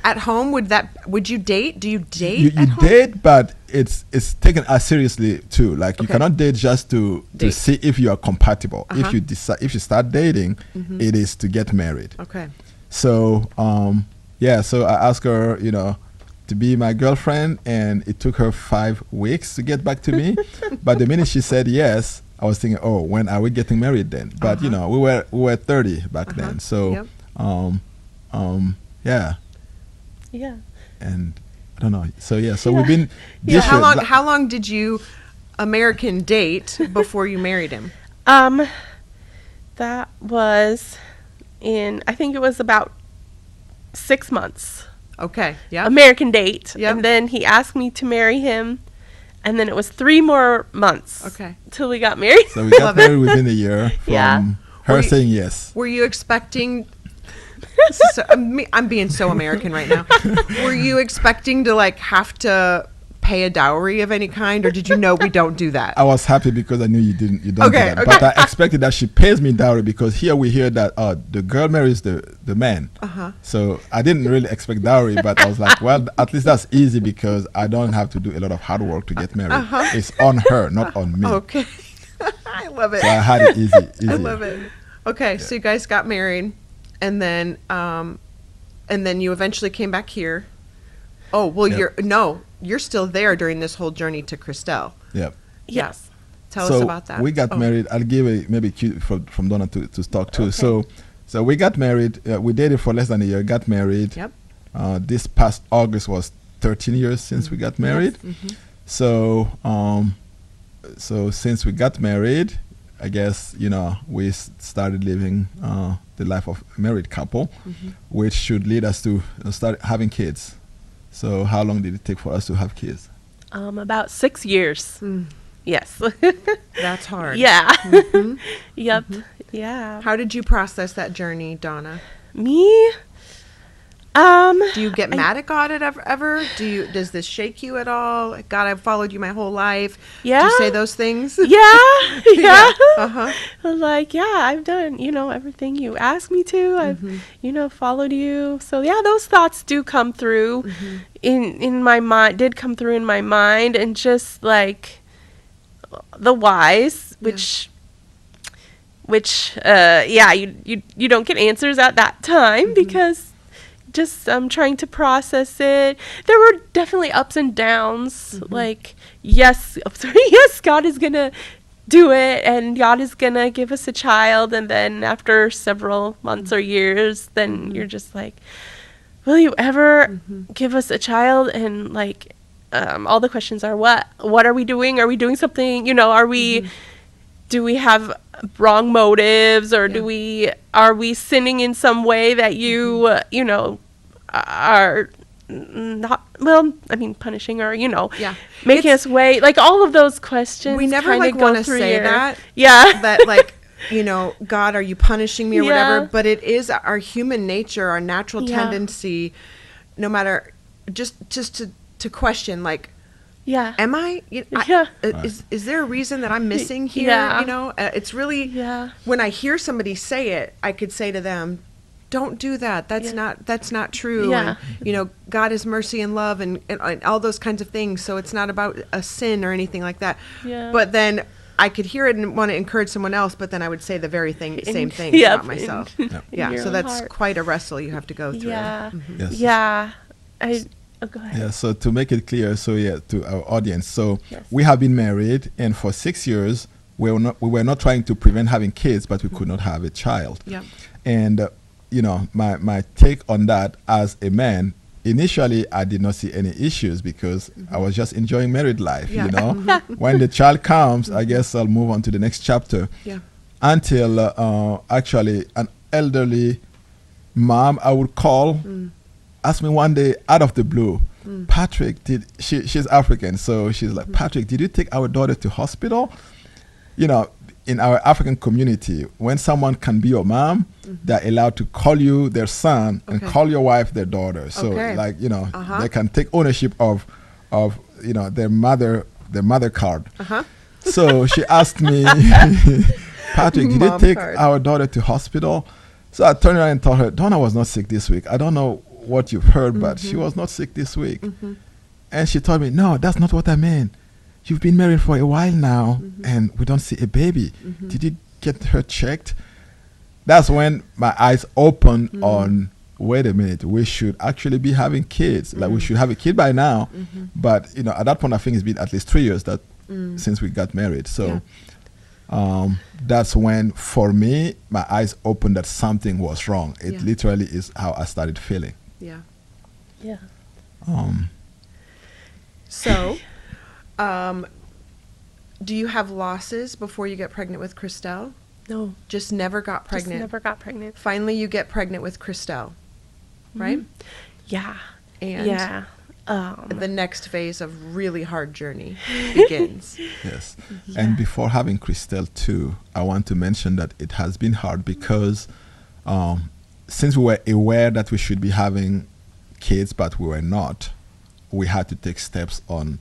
at home, would you date? Do you date? You at home? date, but it's taken as seriously too. Like you Okay. cannot date just to Date. see if you are compatible. Uh-huh. If you start dating, it is to get married. Okay. So so I asked her, to be my girlfriend, and it took her 5 weeks to get back to me. But the minute she said yes, I was thinking, oh, when are we getting married then? But we were 30 back then, so Yeah. and I don't know. So we've been. So how long did you American date before you married him? That was I think it was about 6 months. Okay. Yeah. American date. Yep. And then he asked me to marry him. And then it was 3 more months. Okay. Till we got married. So we got married within a year from Yeah. her Were you- saying yes. Were you expecting? I'm being so American right now. Were you expecting to have to pay a dowry of any kind, or did you know we don't do that? I was happy because I knew you don't Okay, do that. okay. But I expected that she pays me dowry, because here we hear that the girl marries the man. So I didn't really expect dowry, but I was like, well, at least that's easy because I don't have to do a lot of hard work to get married. It's on her, not on me. Okay. I love it. So I had it easy. I love it. Okay, so you guys got married, and then you eventually came back here. Oh, well, Yep. you're still there during this whole journey to Christelle. Yep. Yes. Tell So us about that. we got married. I'll give a maybe cue from Dawna to talk too. Okay. So we got married. We dated for less than a year. Got married. Yep. This past August was 13 years since we got married. So so since we got married, I guess we started living the life of a married couple, which should lead us to start having kids. So how long did it take for us to have kids? About 6 years. Yes. That's hard. Yeah. Yep. Yeah. How did you process that journey, Dawna? Me? Do you get mad at God ever? Does this shake you at all? God, I've followed you my whole life. Yeah. Do you say those things? Yeah. Yeah. Uh-huh. Like, yeah, I've done, everything you asked me to. I've, followed you. So yeah, those thoughts do come through in my mind, come through in my mind, and just like the whys, which you don't get answers at that time because just trying to process it. There were definitely ups and downs. Like, yes, God is gonna do it, and God is gonna give us a child, and then after several months or years, then you're just like, will you ever give us a child? And like, all the questions are, what are we doing? Are we doing something? Do we have wrong motives, or are we sinning in some way that you are not, punishing, or making us wait, like all of those questions. We never kinda like go want to through say your- that. Yeah. That like, God, are you punishing me or Yeah. whatever? But it is our human nature, our natural Yeah. tendency, no matter, just to question, like, Yeah. am I? Yeah. Is there a reason that I'm missing here? Yeah. It's really, Yeah. when I hear somebody say it, I could say to them, don't do that. That's not true. Yeah. And, God is mercy and love and all those kinds of things. So it's not about a sin or anything like that. Yeah. But then I could hear it and want to encourage someone else, but then I would say the very same thing Yep. about myself. Yeah. your So that's heart. quite a wrestle you have to go through. Yeah. Yes. Yeah. Go ahead. Yeah, so to make it clear, to our audience, so Yes. we have been married, and for 6 years we were not trying to prevent having kids, but we could not have a child. Yeah. And my take on that as a man, initially I did not see any issues because I was just enjoying married life. Yeah. When the child comes, I guess I'll move on to the next chapter. Yeah. Until actually an elderly mom I would call asked me one day out of the blue, Patrick, she's African, so she's like, Patrick, did you take our daughter to hospital? In our African community, when someone can be your mom, they're allowed to call you their son and Okay. call your wife their daughter. So Okay. they can take ownership of their mother card. So she asked me, Patrick, did you Mom take card. our daughter to hospital? So I turned around and told her, Dawna was not sick this week. I don't know what you've heard, but she was not sick this week. And she told me, no, that's not what I mean. You've been married for a while now, and we don't see a baby. Did you get her checked? That's when my eyes opened on, wait a minute, we should actually be having kids. Like, we should have a kid by now. But, at that point, I think it's been at least 3 years since we got married. So that's when, for me, my eyes opened that something was wrong. It literally is how I started feeling. Yeah. Yeah. So, do you have losses before you get pregnant with Christelle? No. Just never got Just pregnant. never got pregnant. Finally, you get pregnant with Christelle, right? Yeah. And Yeah. the next phase of really hard journey begins. Yes. And before having Christelle too, I want to mention that it has been hard because since we were aware that we should be having kids, but we were not, we had to take steps on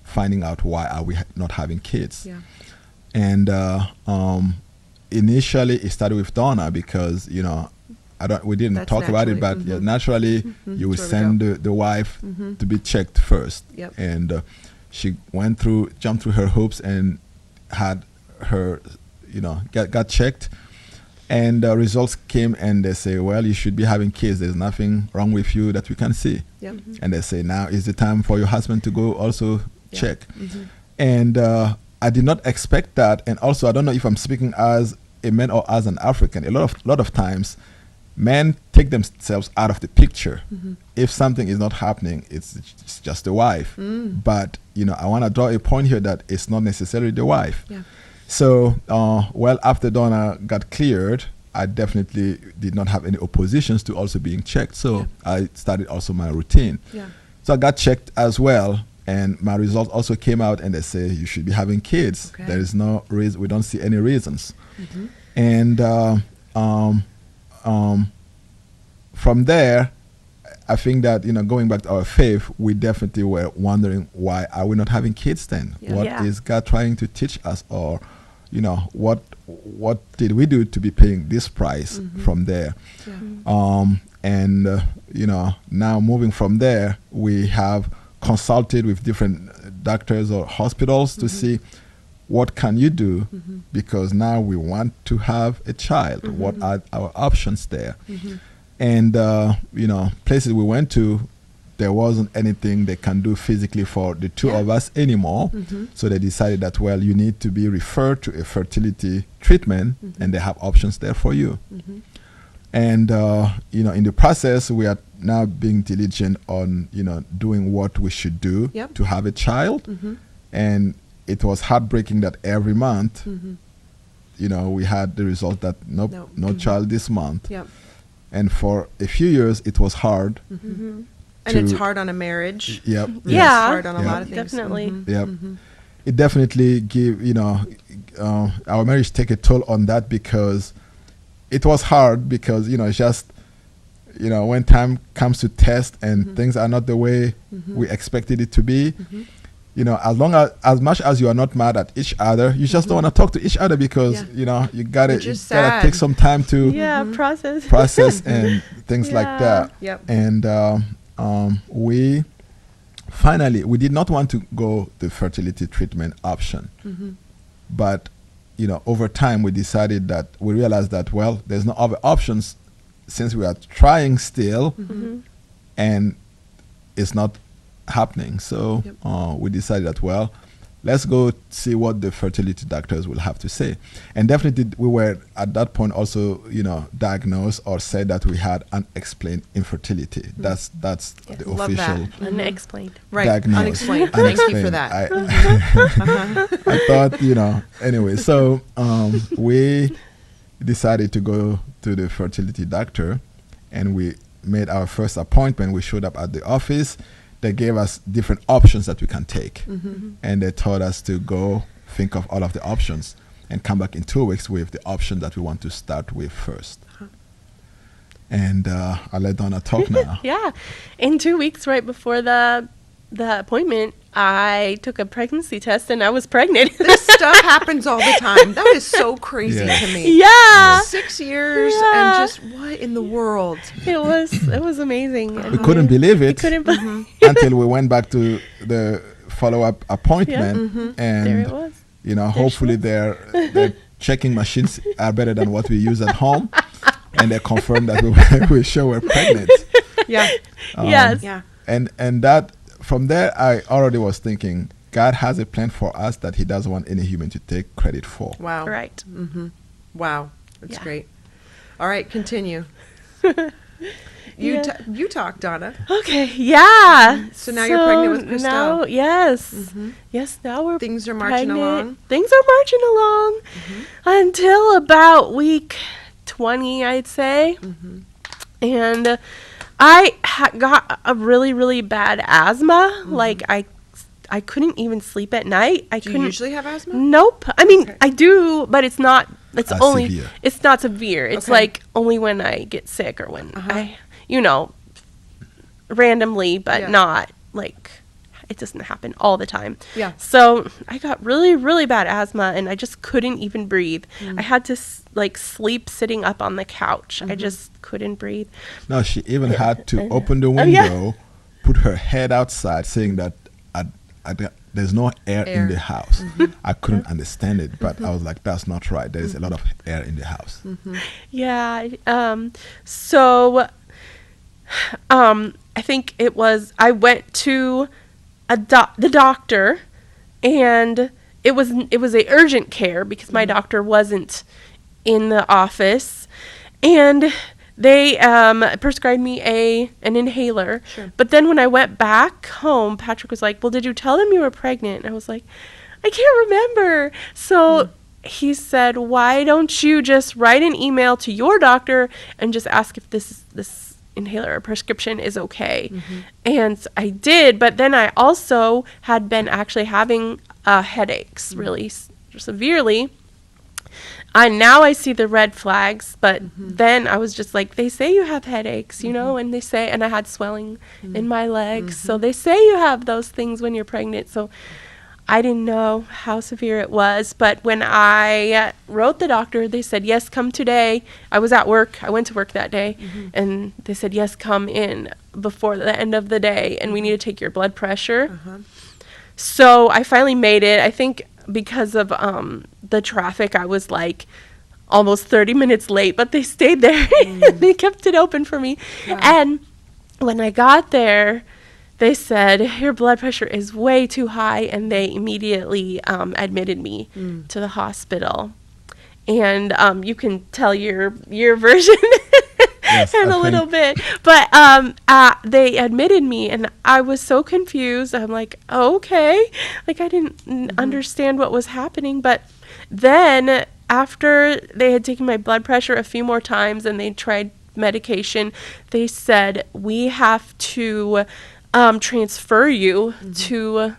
finding out why are we not having kids. Yeah. And initially it started with Dawna because, you know, we didn't That's talk about it, but naturally. yeah, naturally you would That's where we send go. the wife to be checked first. Yep. And she jumped through her hoops and had her, you know, got checked. And results came and they say, well, you should be having kids. There's nothing wrong with you that we can see. Yep. And they say, now is the time for your husband to go also Yeah. check. And I did not expect that. And also, I don't know if I'm speaking as a man or as an African. A lot of times, men take themselves out of the picture. If something is not happening, it's just the wife. But, you know, I want to draw a point here that it's not necessarily the wife. Yeah. So, well, after Dawna got cleared, I definitely did not have any oppositions to also being checked. So I started also my routine. Yeah. So I got checked as well. And my results also came out and they say, you should be having kids. Okay. There is no reason, we don't see any reasons. And from there, I think that, you know, going back to our faith, we definitely were wondering, why are we not having kids then? Yeah. What Yeah. is God trying to teach us? Or, you know, what did we do to be paying this price from there? Yeah. You know, now moving from there, we have consulted with different doctors or hospitals to see what can you do, because now we want to have a child. What are our options there? And you know, places we went to, there wasn't anything they can do physically for the two of us anymore. So they decided that, well, you need to be referred to a fertility treatment, and they have options there for you. And you know, in the process, we are now being diligent on, you know, doing what we should do Yep. to have a child. And it was heartbreaking that every month, you know, we had the result that Nope. no child this month. Yep. And for a few years, it was hard. And it's To- hard on a marriage. Yep. Yeah. It's hard on a Yeah. lot of things. Definitely. Yep. It definitely give, you know, our marriage take a toll on that, because it was hard, because, you know, it's just, you know, when time comes to test and things are not the way we expected it to be, you know, as much as you are not mad at each other, you just don't want to talk to each other, because, Yeah. you know, you gotta just take sad. some time to Yeah, process. process and things like Yeah. that. Yep. And we finally, we did not want to go the fertility treatment option. But, you know, over time we decided that, we realized that, well, there's no other options since we are trying still, and it's not happening. So we decided that, well, let's go see what the fertility doctors will have to say. And definitely we were at that point also, you know, diagnosed or said that we had unexplained infertility. That's the Love official that. Unexplained. Right. diagnosis. Unexplained. Thank you for Unexplained. that. I thought, you know, anyway, so we decided to go to the fertility doctor, and we made our first appointment. We showed up at the office. They gave us different options that we can take. And they told us to go think of all of the options and come back in 2 weeks with the option that we want to start with first. And I'll let Dawna talk now. Yeah. In 2 weeks, right before the appointment, I took a pregnancy test and I was pregnant. This stuff happens all the time. That is so crazy Yeah. to me. Yeah. 6 years Yeah. and just what in the world? It was amazing. We couldn't believe We it couldn't believe until we went back to the follow-up appointment. And There it was. you know, hopefully their checking machines are better than what we use at home, and they confirmed that we sure were pregnant. Yeah. Yes. Yeah. And that, from there, I already was thinking, God has a plan for us that He doesn't want any human to take credit for. Wow. Right. Wow. That's Yeah. great. All right, continue. Yeah. You talk, Dawna. Okay. Yeah. So now you're pregnant with Christelle. Now, yes. Yes. Now we're Things are marching pregnant. along. Things are marching along until about week 20, I'd say. And I got a really, really bad asthma. Like I couldn't even sleep at night. I Do you couldn't. usually have asthma? Nope. I mean, Okay. I do, but it's not. It's only. Severe. It's not severe. It's Okay. like only when I get sick or when I, you know, randomly, but Yeah. not it doesn't happen all the time. Yeah. So I got really, really bad asthma, and I just couldn't even breathe. I had to sleep sitting up on the couch. I just couldn't breathe. No, she even had to open the Oh, yeah. window, put her head outside, saying that there's no air in the house. I couldn't understand it, but I was like, that's not right. There is a lot of air in the house. Yeah. So I think I went to the doctor, and it was a urgent care because my doctor wasn't in the office, and they prescribed me an inhaler. Sure. But then when I went back home, Patrick was like, well, did you tell them you were pregnant? And I was like, I can't remember. So he said, why don't you just write an email to your doctor and just ask if this inhaler or prescription is okay? And I did, but then I also had been actually having headaches really severely. Now I see the red flags, but then I was just like, they say you have headaches, you know, and I had swelling in my legs. So they say you have those things when you're pregnant. So I didn't know how severe it was. But when I wrote the doctor, they said, yes, come today. I was at work. I went to work that day. And they said, yes, come in before the end of the day. And we need to take your blood pressure. So I finally made it. I think because of the traffic, I was like almost 30 minutes late, but they stayed there. They kept it open for me. And when I got there, they said, your blood pressure is way too high, and they immediately admitted me to the hospital. And you can tell your version Yes, in I a little think- bit. But they admitted me, and I was so confused. I'm like, oh, okay. Like, I didn't understand what was happening. But then after they had taken my blood pressure a few more times and they tried medication, they said, we have to transfer you to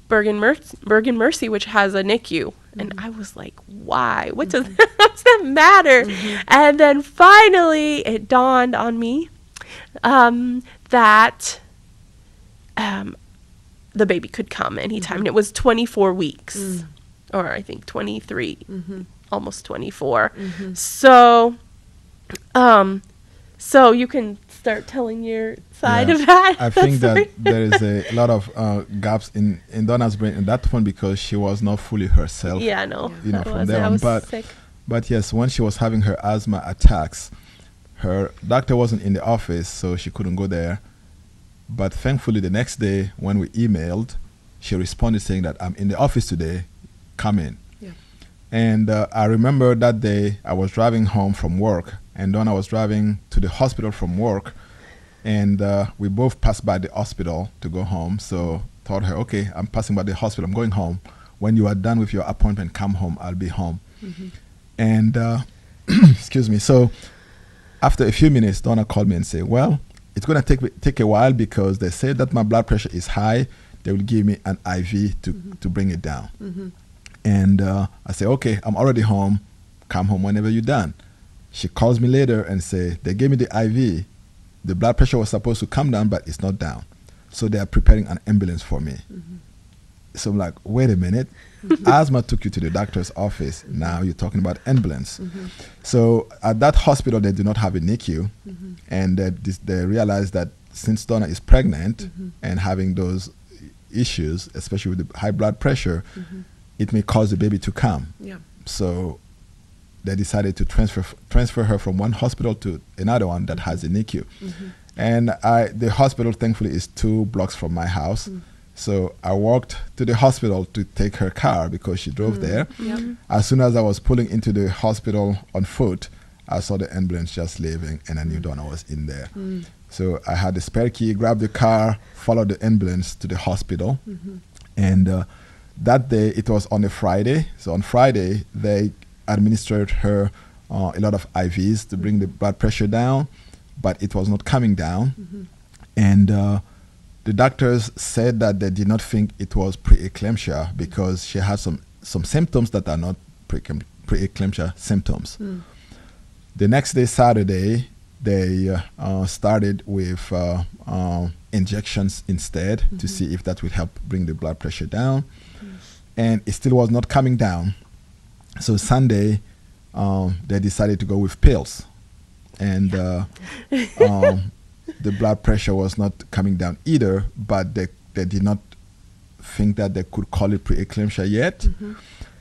Bergen Mercy, which has a NICU. And I was like, why? What does that matter? And then finally it dawned on me that the baby could come anytime. And it was 24 weeks, or I think 23, almost 24. So you can start telling your side of that. I think story. that there is a lot of gaps in Dawna's brain in that point because she was not fully herself. Yeah, no. You know, I from wasn't. there I on. was But sick. But yes, when she was having her asthma attacks, her doctor wasn't in the office, so she couldn't go there. But thankfully, the next day when we emailed, she responded saying that I'm in the office today, come in. Yeah. And I remember that day I was driving home from work, and Dawna was driving to the hospital from work, and we both passed by the hospital to go home. So told her, okay, I'm passing by the hospital, I'm going home. When you are done with your appointment, come home, I'll be home. And excuse me. So after a few minutes, Dawna called me and said, well, it's going to take a while because they say that my blood pressure is high. They will give me an IV to bring it down. And I say, okay, I'm already home. Come home whenever you're done. She calls me later and say, they gave me the IV. The blood pressure was supposed to come down, but it's not down. So they are preparing an ambulance for me. So I'm like, wait a minute. Asthma took you to the doctor's office. Now you're talking about ambulance. So at that hospital, they do not have a NICU. And they realized that since Dawna is pregnant and having those issues, especially with the high blood pressure, it may cause the baby to come. Yeah. So they decided to transfer her from one hospital to another one that has a NICU. And the hospital, thankfully, is 2 blocks from my house. So I walked to the hospital to take her car because she drove there. As soon as I was pulling into the hospital on foot, I saw the ambulance just leaving, and I knew Dawna was in there. So I had the spare key, grabbed the car, followed the ambulance to the hospital. And that day, it was on a Friday. So on Friday, they administered her a lot of IVs to bring the blood pressure down, but it was not coming down. And the doctors said that they did not think it was preeclampsia because she had some symptoms that are not preeclampsia symptoms. The next day, Saturday, they started with injections instead to see if that would help bring the blood pressure down. And it still was not coming down. So Sunday, they decided to go with pills. And the blood pressure was not coming down either, but they did not think that they could call it preeclampsia yet.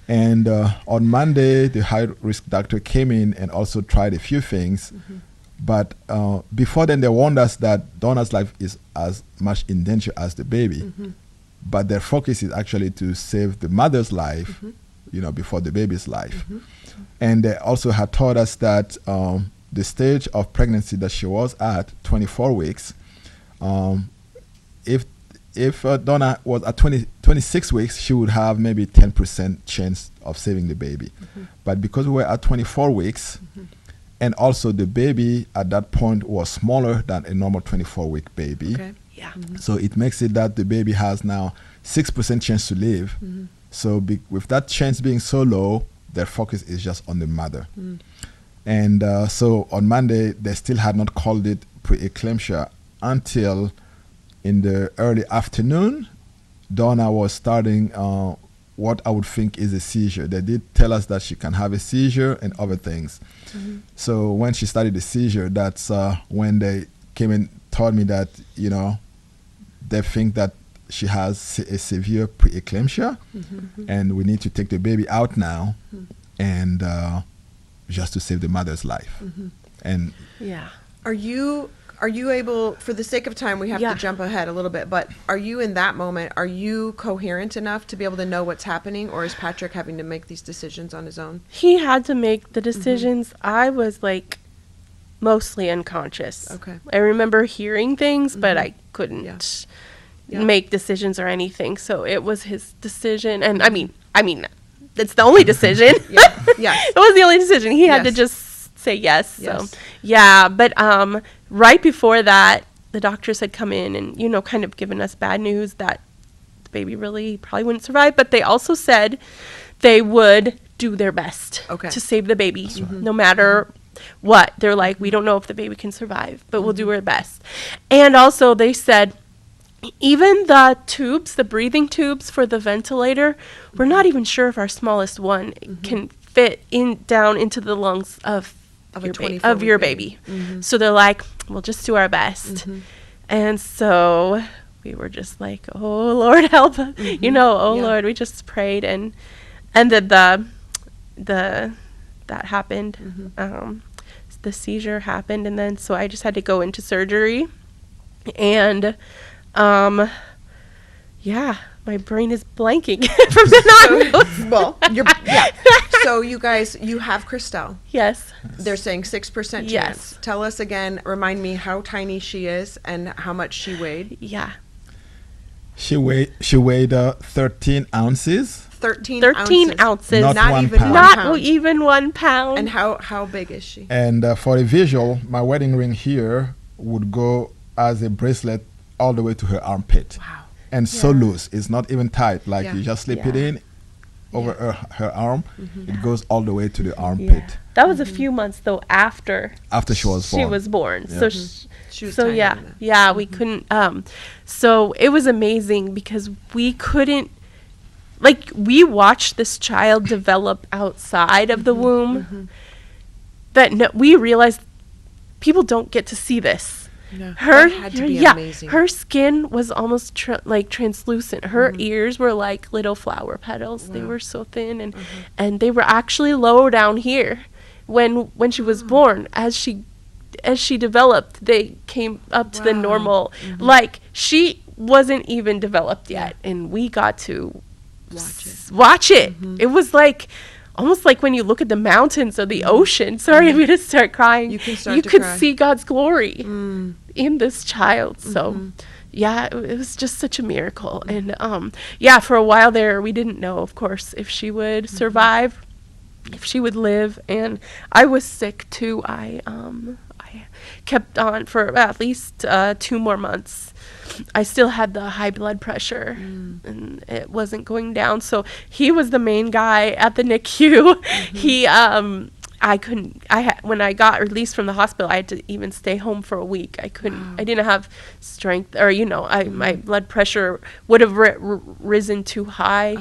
And on Monday, the high-risk doctor came in and also tried a few things. But before then, they warned us that Dawna's life is as much in danger as the baby. But their focus is actually to save the mother's life, before the baby's life. And they also had told us that the stage of pregnancy that she was at, 24 weeks, if Dawna was at 26 weeks, she would have maybe 10% chance of saving the baby. But because we were at 24 weeks, and also the baby at that point was smaller than a normal 24-week baby. Okay. Yeah. So it makes it that the baby has now 6% chance to live. So with that chance being so low, their focus is just on the mother. And so on Monday, they still had not called it preeclampsia until in the early afternoon, Dawna was starting what I would think is a seizure. They did tell us that she can have a seizure and other things. So when she started the seizure, that's when they came and told me that, they think that she has a severe preeclampsia and we need to take the baby out now and just to save the mother's life. And Yeah. Are you able, for the sake of time, we have Yeah. to jump ahead a little bit, but are you in that moment, are you coherent enough to be able to know what's happening, or is Patrick having to make these decisions on his own? He had to make the decisions. I was like mostly unconscious. Okay. I remember hearing things, but I couldn't Yeah. make decisions or anything. So it was his decision. And I mean, it's the only decision. Yes. It was the only decision. He had to Yes. just say yes. So Yes. yeah, but right before that, the doctors had come in and, kind of given us bad news that the baby really probably wouldn't survive. But they also said they would do their best Okay. to save the baby, no matter what. They're like, we don't know if the baby can survive, but we'll do our best. And also they said, even the tubes, the breathing tubes for the ventilator, we're not even sure if our smallest one can fit down into the lungs of Of a your, 24-week your baby. baby. So they're like, we'll just do our best. And so we were just like, oh Lord, help us. Oh Yeah. Lord, we just prayed and then that happened. The seizure happened, and then so I just had to go into surgery. And my brain is blanking from the on. Well, so you guys, you have Christelle. Yes. They're saying 6% chance. Yes. Tell us again, remind me how tiny she is and how much she weighed. Yeah. she weighed 13 ounces. 13 ounces. Not Not 1 even pound. 1 Not pound. even 1 pound. And how big is she? And for a visual, my wedding ring here would go as a bracelet all the way to her armpit. Wow. And so loose. It's not even tight. Like Yeah. you just slip Yeah. it in over her arm. It goes all the way to the Yeah. armpit That was a few months though after after she was born. she was born. Yeah. So She was so tiny yeah, in that. yeah, we couldn't. So it was amazing because we couldn't. Like, we watched this child develop outside of the womb. That we realized people don't get to see this. No, Her, that had to be yeah, amazing. her skin was almost like translucent. Her ears were like little flower petals. They Wow. were so thin, and they were actually low down here when she was born. As she developed, they came up to the Wow. normal. Like, she wasn't even developed yet, and we got to watch it. It was like almost like when you look at the mountains or the ocean. Sorry, I'm gonna start crying. You can start You to could cry. see God's glory in this child. So yeah, it was just such a miracle. And for a while there, we didn't know, of course, if she would survive, if she would live. And I was sick too. I kept on for at least 2 more months. I still had the high blood pressure and it wasn't going down. So he was the main guy at the NICU. He I couldn't. When I got released from the hospital, I had to even stay home for a week. I couldn't. Wow. I didn't have strength, or my blood pressure would have risen too high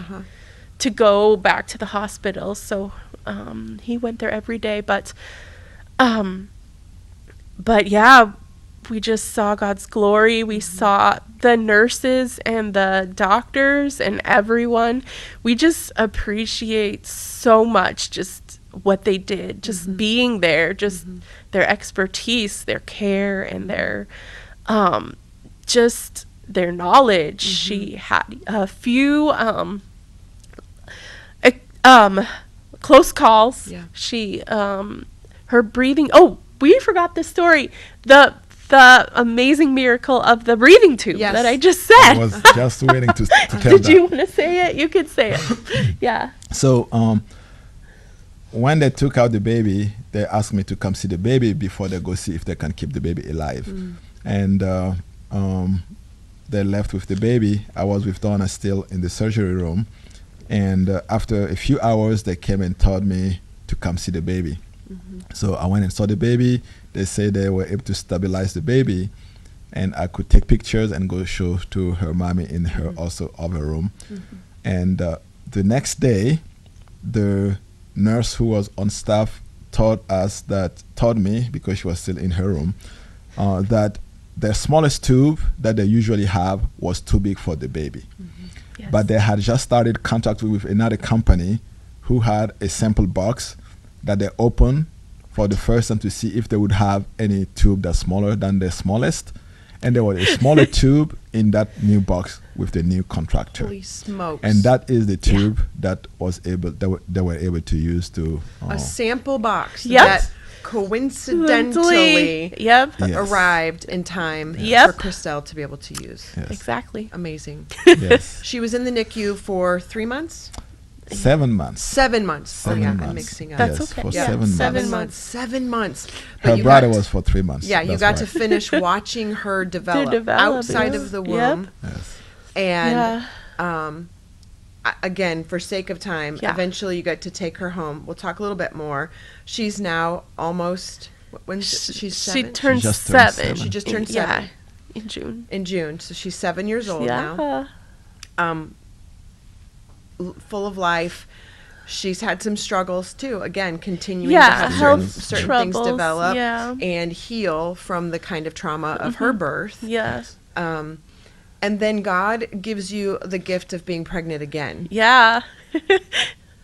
to go back to the hospital. So he went there every day, but yeah, we just saw God's glory. We saw the nurses and the doctors and everyone. We just appreciate so much just what they did, just being there, just their expertise, their care, and their just their knowledge. She had a few close calls. Yeah. She her breathing. Oh, we forgot this story. The amazing miracle of the breathing tube Yes. that I just said. I was just waiting to tell Did that. you want to say it? You could say it. Yeah. So when they took out the baby, they asked me to come see the baby before they go see if they can keep the baby alive. And they left with the baby. I was with Dawna still in the surgery room. And after a few hours, they came and told me to come see the baby. So I went and saw the baby. They said they were able to stabilize the baby, and I could take pictures and go show to her mommy in her also other room. And the next day, the nurse who was on staff told me, because she was still in her room, that the smallest tube that they usually have was too big for the baby. Yes. But they had just started contact with another company who had a sample box that they opened for the first time to see if they would have any tube that's smaller than the smallest. And there was a smaller tube in that new box with the new contractor. Holy smokes. And that is the tube that they were able to use to a sample box Yep. that coincidentally Yep. Yes. arrived in time Yep. for Christelle to be able to use. Yes. Exactly. Amazing. Yes. She was in the NICU for 3 months? 7 months. 7 months. 7 yeah, months. I'm mixing up. That's Yes, okay. for Yeah. 7 months. 7 months. 7 months. Her But you brother got- was for 3 months. Yeah, you That's got why. to finish watching her develop, outside yes. of the Yep. womb. Yes. And Yeah. again, for sake of time, Yeah. eventually you get to take her home. We'll talk a little bit more. She's now almost, she's She 7? turned She just turned 7. 7. She just turned Yeah, 7. in June. In June. So she's 7 years old Yeah. now. Full of life. She's had some struggles too. Again, continuing to Yeah, have health certain troubles, things develop yeah. and heal from the kind of trauma of her birth. Yes. And then God gives you the gift of being pregnant again. Yeah.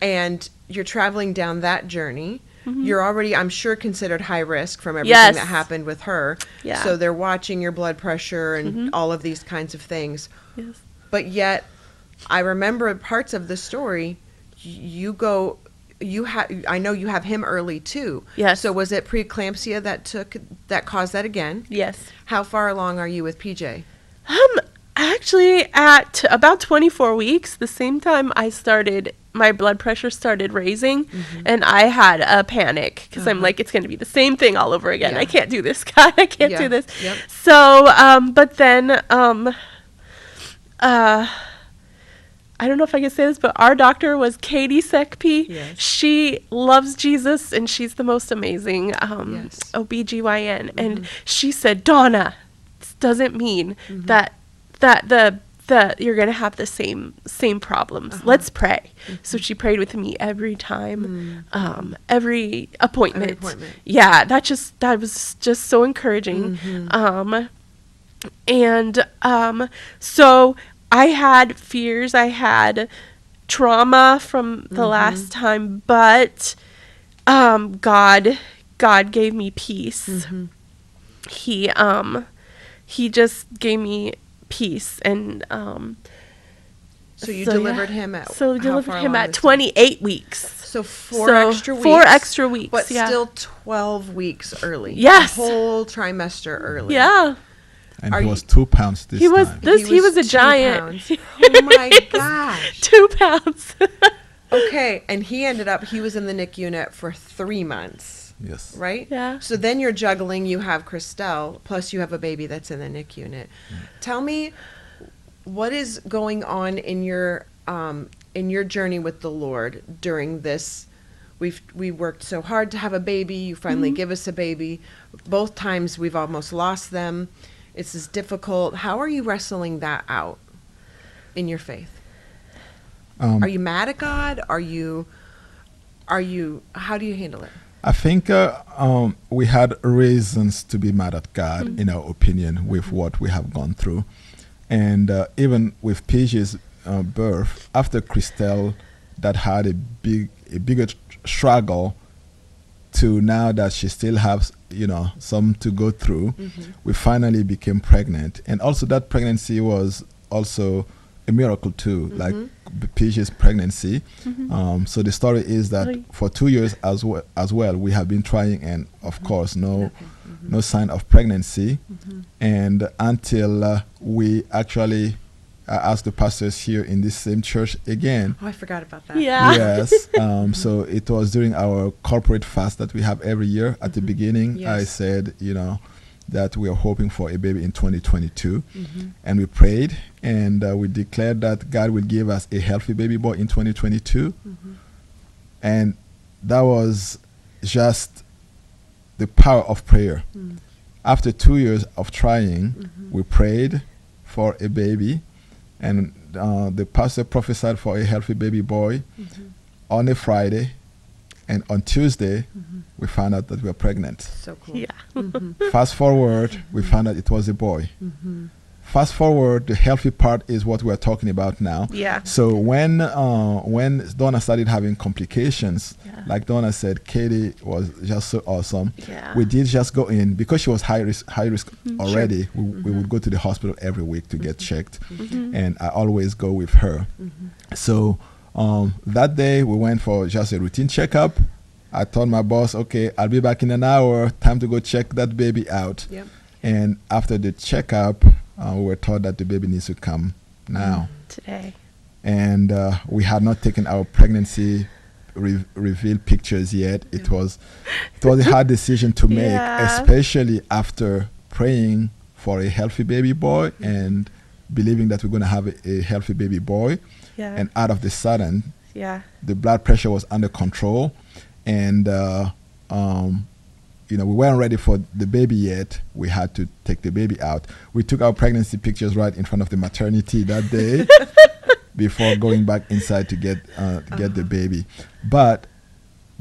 And you're traveling down that journey. You're already, I'm sure, considered high risk from everything Yes. that happened with her. Yeah. So they're watching your blood pressure and all of these kinds of things. Yes. But yet, I remember parts of the story. I know you have him early too. Yes. So was it preeclampsia that caused that again? Yes. How far along are you with PJ? Actually, at about 24 weeks, the same time my blood pressure started raising, and I had a panic because I'm like, it's going to be the same thing all over again. Yeah. I can't do this, God. I can't Yeah. do this. Yep. So, but then, I don't know if I can say this, but our doctor was Katie Sekpi. Yes. She loves Jesus, and she's the most amazing Yes. OBGYN. And she said, Dawna, this doesn't mean that you're going to have the same problems. Let's pray. So she prayed with me every time, every appointment. Yeah, that was just so encouraging. So I had fears, I had trauma from the last time, but God gave me peace. He just gave me peace, and So you so, delivered yeah. him at so we how delivered far him along at this time? 28 weeks. So 4 So, extra weeks. 4 extra weeks, But yeah. still 12 weeks early. Yes. A whole trimester early. Yeah. And Are he you- was 2 pounds this He was time. he was a 2 giant. pounds. Oh my gosh. 2 pounds. Okay, and he was in the NIC unit for 3 months, Yes. right? Yeah. So then you're juggling, you have Christelle, plus you have a baby that's in the NIC unit. Tell me, what is going on in your journey with the Lord during this, we worked so hard to have a baby. You finally give us a baby. Both times we've almost lost them. It's as difficult. How are you wrestling that out in your faith? Are you mad at God? How do you handle it? I think we had reasons to be mad at God, in our opinion, with what we have gone through. And even with Page's birth, after Christelle that had a bigger struggle to now that she still has, some to go through, we finally became pregnant. And also that pregnancy was also a miracle too, like Page's pregnancy. So the story is that for 2 years as well, we have been trying, and of course no sign of pregnancy. And until we actually asked the pastors here in this same church again. Oh, I forgot about that. Yeah. Yes. So it was during our corporate fast that we have every year. At the beginning, Yes. I said, that we are hoping for a baby in 2022. And we prayed, and we declared that God will give us a healthy baby boy in 2022. And that was just the power of prayer. After 2 years of trying, we prayed for a baby, and the pastor prophesied for a healthy baby boy on a Friday, and on Tuesday, we found out that we were pregnant. So cool. Yeah. Fast forward, we found out it was a boy. Fast forward, the healthy part is what we're talking about now. Yeah. So when Dawna started having complications, like Dawna said, Katie was just so awesome. Yeah. We did just go in because she was high risk already. We would go to the hospital every week to get checked, and I always go with her. So that day we went for just a routine checkup. I told my boss, okay, I'll be back in an hour. Time to go check that baby out. Yep. And after the checkup, we were told that the baby needs to come now. Today. And we had not taken our pregnancy reveal pictures yet. It was a hard decision to make, especially after praying for a healthy baby boy and believing that we're going to have a healthy baby boy. Yeah. And out of the sudden, Yeah. the blood pressure was under control, and we weren't ready for the baby yet. We had to take the baby out. We took our pregnancy pictures right in front of the maternity that day before going back inside to get the baby. But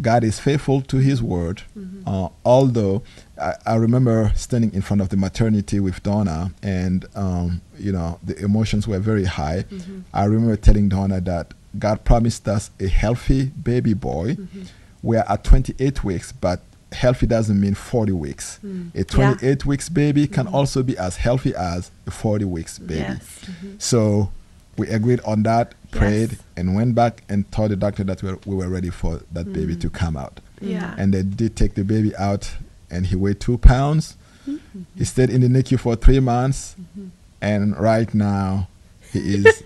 God is faithful to His word. Although I remember standing in front of the maternity with Dawna, and the emotions were very high. I remember telling Dawna that God promised us a healthy baby boy. We are at 28 weeks, but healthy doesn't mean 40 weeks. A 28 weeks baby can also be as healthy as a 40 weeks baby. Yes. So we agreed on that, prayed, and went back and told the doctor that we were ready for that baby to come out. Yeah. And they did take the baby out, and he weighed 2 pounds. He stayed in the NICU for 3 months, and right now he is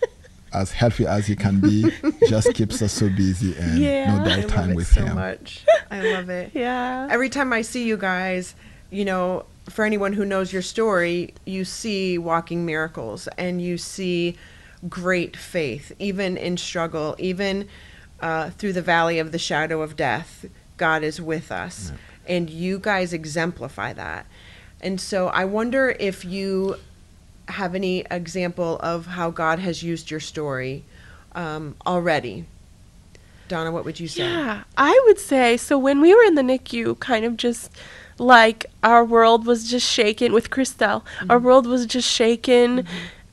as healthy as he can be. Just keeps us so busy and no I love downtime it with so him. much. I love it. Yeah. Every time I see you guys, for anyone who knows your story, you see walking miracles, and you see great faith, even in struggle, even through the valley of the shadow of death. God is with us, and you guys exemplify that. And so I wonder if you have any example of how God has used your story already. Dawna, what would you say? Yeah, I would say, so when we were in the NICU, kind of just like our world was just shaken with Christelle. Our world was just shaken.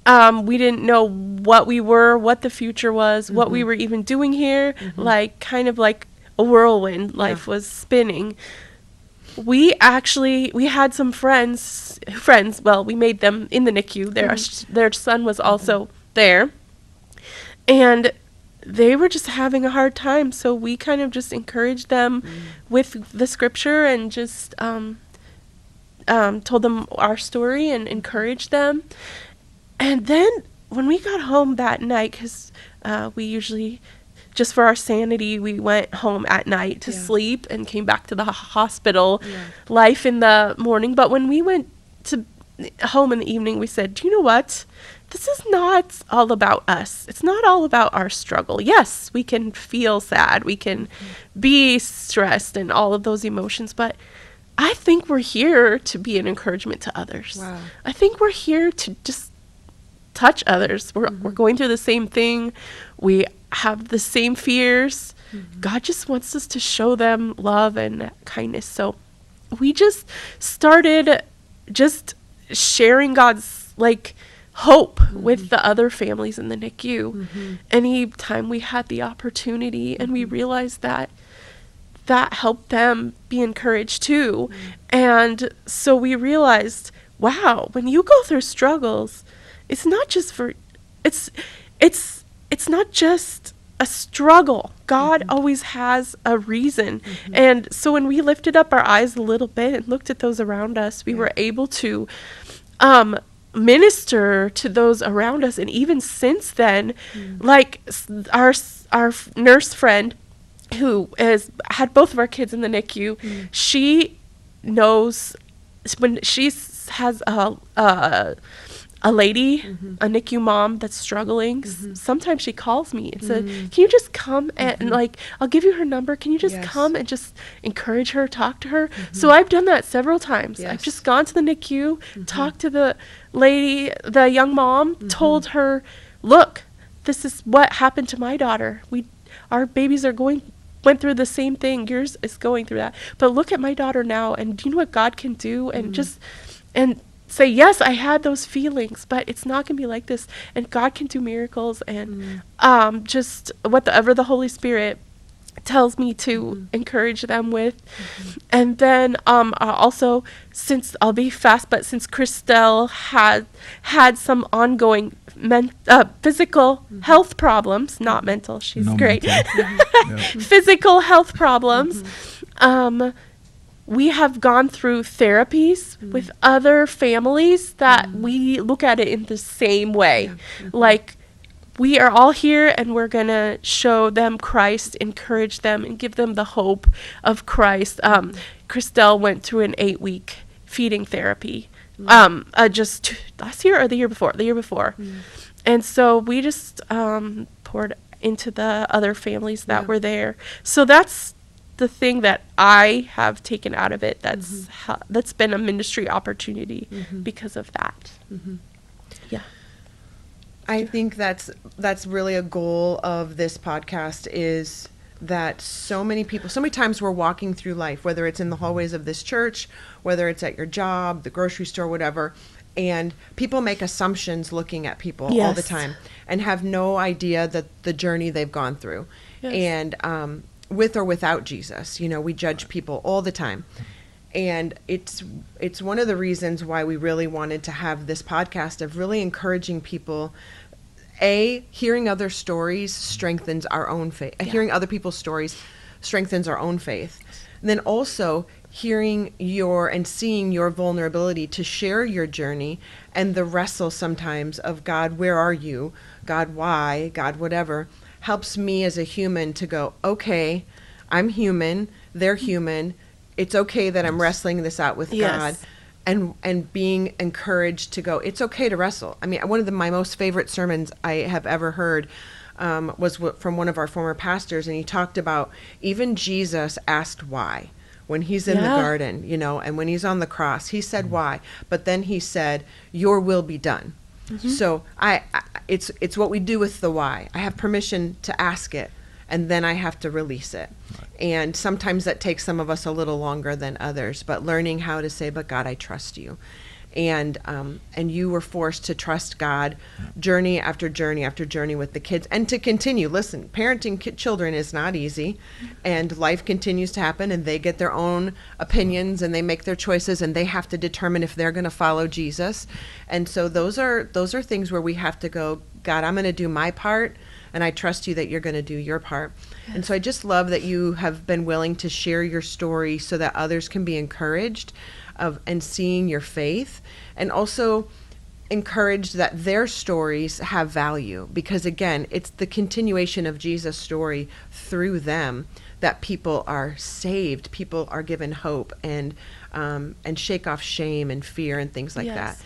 We didn't know what we were, what the future was, what we were even doing here. Like, kind of like a whirlwind. Life was spinning. We had some friends, well, we made them in the NICU. Their son was also there. And they were just having a hard time. So we kind of just encouraged them with the scripture and just told them our story and encouraged them. And then when we got home that night, because we usually, just for our sanity, we went home at night to sleep and came back to the hospital life in the morning. But when we went to home in the evening, we said, do you know what? this is not all about us. It's not all about our struggle. Yes, we can feel sad. We can be stressed and all of those emotions, but I think we're here to be an encouragement to others. Wow. I think we're here to just touch others. We're going through the same thing. We have the same fears. God just wants us to show them love and kindness. So we just started just sharing God's like hope with the other families in the NICU anytime we had the opportunity, and we realized that helped them be encouraged too. And so we realized, wow, when you go through struggles, it's not just for it's not just a struggle. God always has a reason. And so when we lifted up our eyes a little bit and looked at those around us, we were able to minister to those around us. And even since then, like our nurse friend who had both of our kids in the NICU, she knows when she has a lady, a NICU mom that's struggling, sometimes she calls me and says, can you just come and like, I'll give you her number. Can you just come and just encourage her, talk to her? So I've done that several times. I've just gone to the NICU, talked to the lady, the young mom, told her, look, this is what happened to my daughter. Our babies went through the same thing. Yours is going through that. But look at my daughter now, and do you know what God can do? And and say, yes, I had those feelings, but it's not going to be like this. And God can do miracles, and just whatever the Holy Spirit tells me to encourage them with. And then also, since I'll be fast, but since Christelle had some ongoing physical health problems, not mental, she's great. Physical health problems. We have gone through therapies with other families that we look at it in the same way. Like, we are all here and we're going to show them Christ, encourage them, and give them the hope of Christ. Christelle went through an 8-week feeding therapy just last year or the year before? The year before. And so we just poured into the other families that were there. So that's the thing that I have taken out of it. That's been a ministry opportunity because of that. Yeah. I think that's really a goal of this podcast, is that so many times we're walking through life, whether it's in the hallways of this church, whether it's at your job, the grocery store, whatever, and people make assumptions looking at people all the time and have no idea that the journey they've gone through. And with or without Jesus, we judge people all the time. And it's one of the reasons why we really wanted to have this podcast, of really encouraging people. Hearing other stories strengthens our own faith. Hearing other people's stories strengthens our own faith. And then also hearing and seeing your vulnerability to share your journey, and the wrestle sometimes of, God, where are you? God, why? God, whatever, helps me as a human to go, okay, I'm human, they're human. It's okay that I'm wrestling this out with God. And being encouraged to go, it's okay to wrestle. I mean, one of my most favorite sermons I have ever heard was from one of our former pastors, and he talked about even Jesus asked why when he's in the garden, and when he's on the cross, he said why, but then he said, your will be done. So it's what we do with the why. I have permission to ask it, and then I have to release it. And sometimes that takes some of us a little longer than others, but learning how to say, but God, I trust you. And you were forced to trust God journey after journey after journey with the kids, and to continue. Listen, parenting children is not easy, and life continues to happen, and they get their own opinions, and they make their choices, and they have to determine if they're going to follow Jesus. And so those are things where we have to go, God, I'm going to do my part, and I trust you that you're going to do your part. And so I just love that you have been willing to share your story so that others can be encouraged and seeing your faith, and also encouraged that their stories have value, because again, it's the continuation of Jesus' story through them that people are saved, people are given hope, and shake off shame and fear and things like that.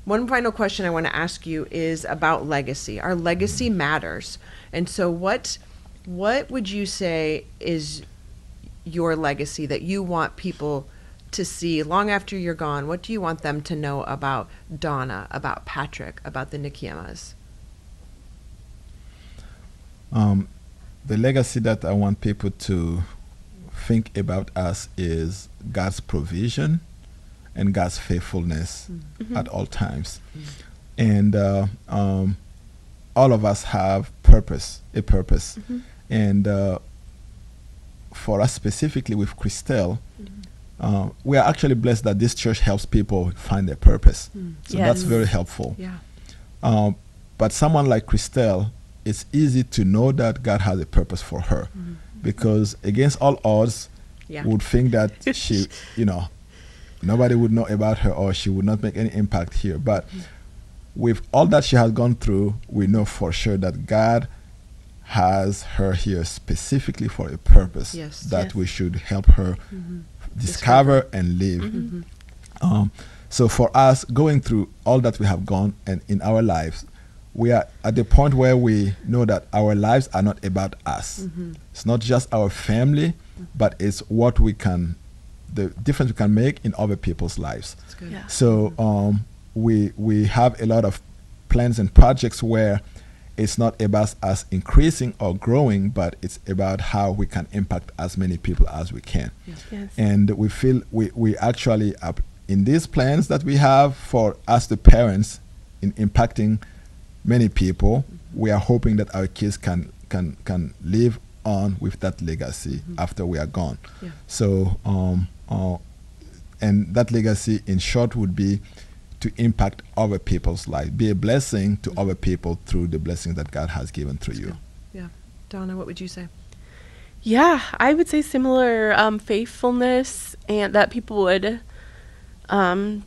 One final question I want to ask you is about legacy. Our legacy matters. And so what would you say is your legacy that you want people to see long after you're gone? What do you want them to know about Dawna, about Patrick, about the Nikiemas? The legacy that I want people to think about us is God's provision and God's faithfulness at all times. And all of us have a purpose. And for us specifically with Christelle, we are actually blessed that this church helps people find their purpose. So that's very helpful. Yeah. But someone like Christelle, it's easy to know that God has a purpose for her, because against all odds, would think that she, nobody would know about her or she would not make any impact here. But with all that she has gone through, we know for sure that God has her here specifically for a purpose that we should help her discover and live. So for us, going through all that we have gone and in our lives, we are at the point where we know that our lives are not about us. It's not just our family, but it's what the difference we can make in other people's lives. That's good. Yeah. So we have a lot of plans and projects where it's not about us increasing or growing, but it's about how we can impact as many people as we can. Yes. And we feel we actually in these plans that we have for us, the parents, in impacting many people, we are hoping that our kids can live on with that legacy after we are gone. Yeah. So and that legacy in short would be to impact other people's lives, be a blessing to other people through the blessings that God has given through you. Yeah. Dawna, what would you say? Yeah, I would say similar faithfulness, and that people would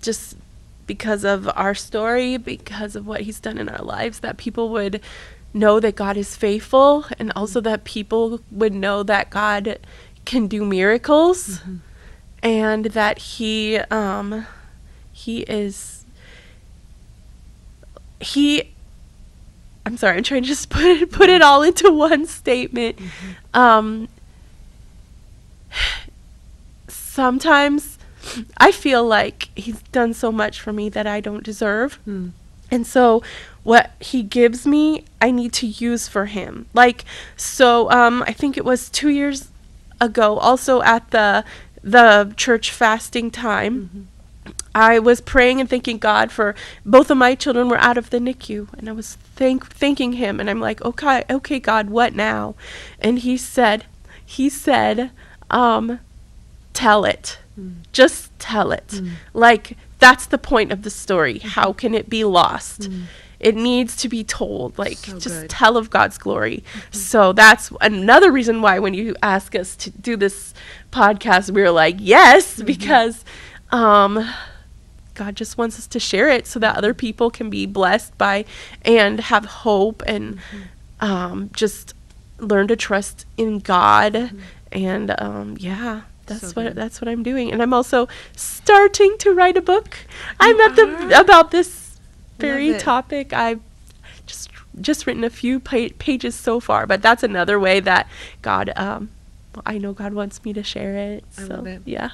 just because of our story, because of what he's done in our lives, that people would know that God is faithful, and also that people would know that God can do miracles, and that he I'm sorry, I'm trying to just put it all into one statement. Sometimes I feel like he's done so much for me that I don't deserve. And so what he gives me, I need to use for him. Like, so I think it was 2 years ago, also at the church fasting time, I was praying and thanking God for both of my children were out of the NICU, and I was thanking him, and I'm like, okay, God, what now? And he said, tell it. Just tell it. Like, that's the point of the story. How can it be lost? It needs to be told. Like, So just good. tell of God's glory. So that's another reason why when you ask us to do this podcast, we were like, yes, because God just wants us to share it so that other people can be blessed by and have hope and just learn to trust in God. And that's what I'm doing. And I'm also starting to write a book. About this very Love it. topic. I've just written a few pages so far, but that's another way that God I know God wants me to share it. I So love it. yeah.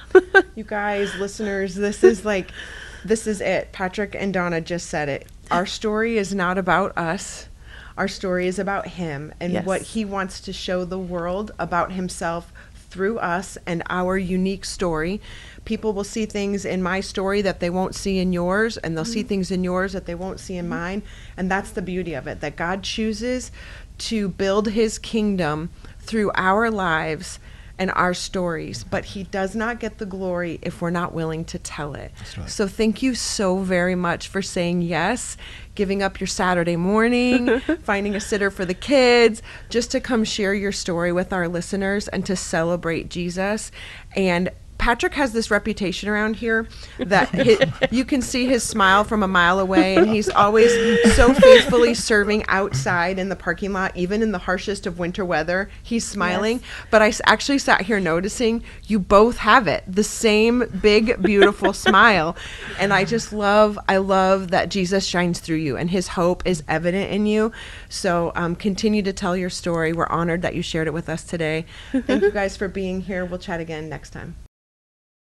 You guys, listeners, this is it. Patrick and Dawna just said it. Our story is not about us. Our story is about him and Yes. what he wants to show the world about himself through us and our unique story. People will see things in my story that they won't see in yours, and they'll see things in yours that they won't see in mine. And that's the beauty of it, that God chooses to build his kingdom through our lives and our stories, but he does not get the glory if we're not willing to tell it. That's right. So thank you so very much for saying yes, giving up your Saturday morning, finding a sitter for the kids, just to come share your story with our listeners and to celebrate Jesus. And Patrick has this reputation around here that you can see his smile from a mile away, and he's always so faithfully serving outside in the parking lot, even in the harshest of winter weather. He's smiling. Yes. But I actually sat here noticing you both have it, the same big, beautiful smile. And I love that Jesus shines through you, and his hope is evident in you. So continue to tell your story. We're honored that you shared it with us today. Thank you guys for being here. We'll chat again next time.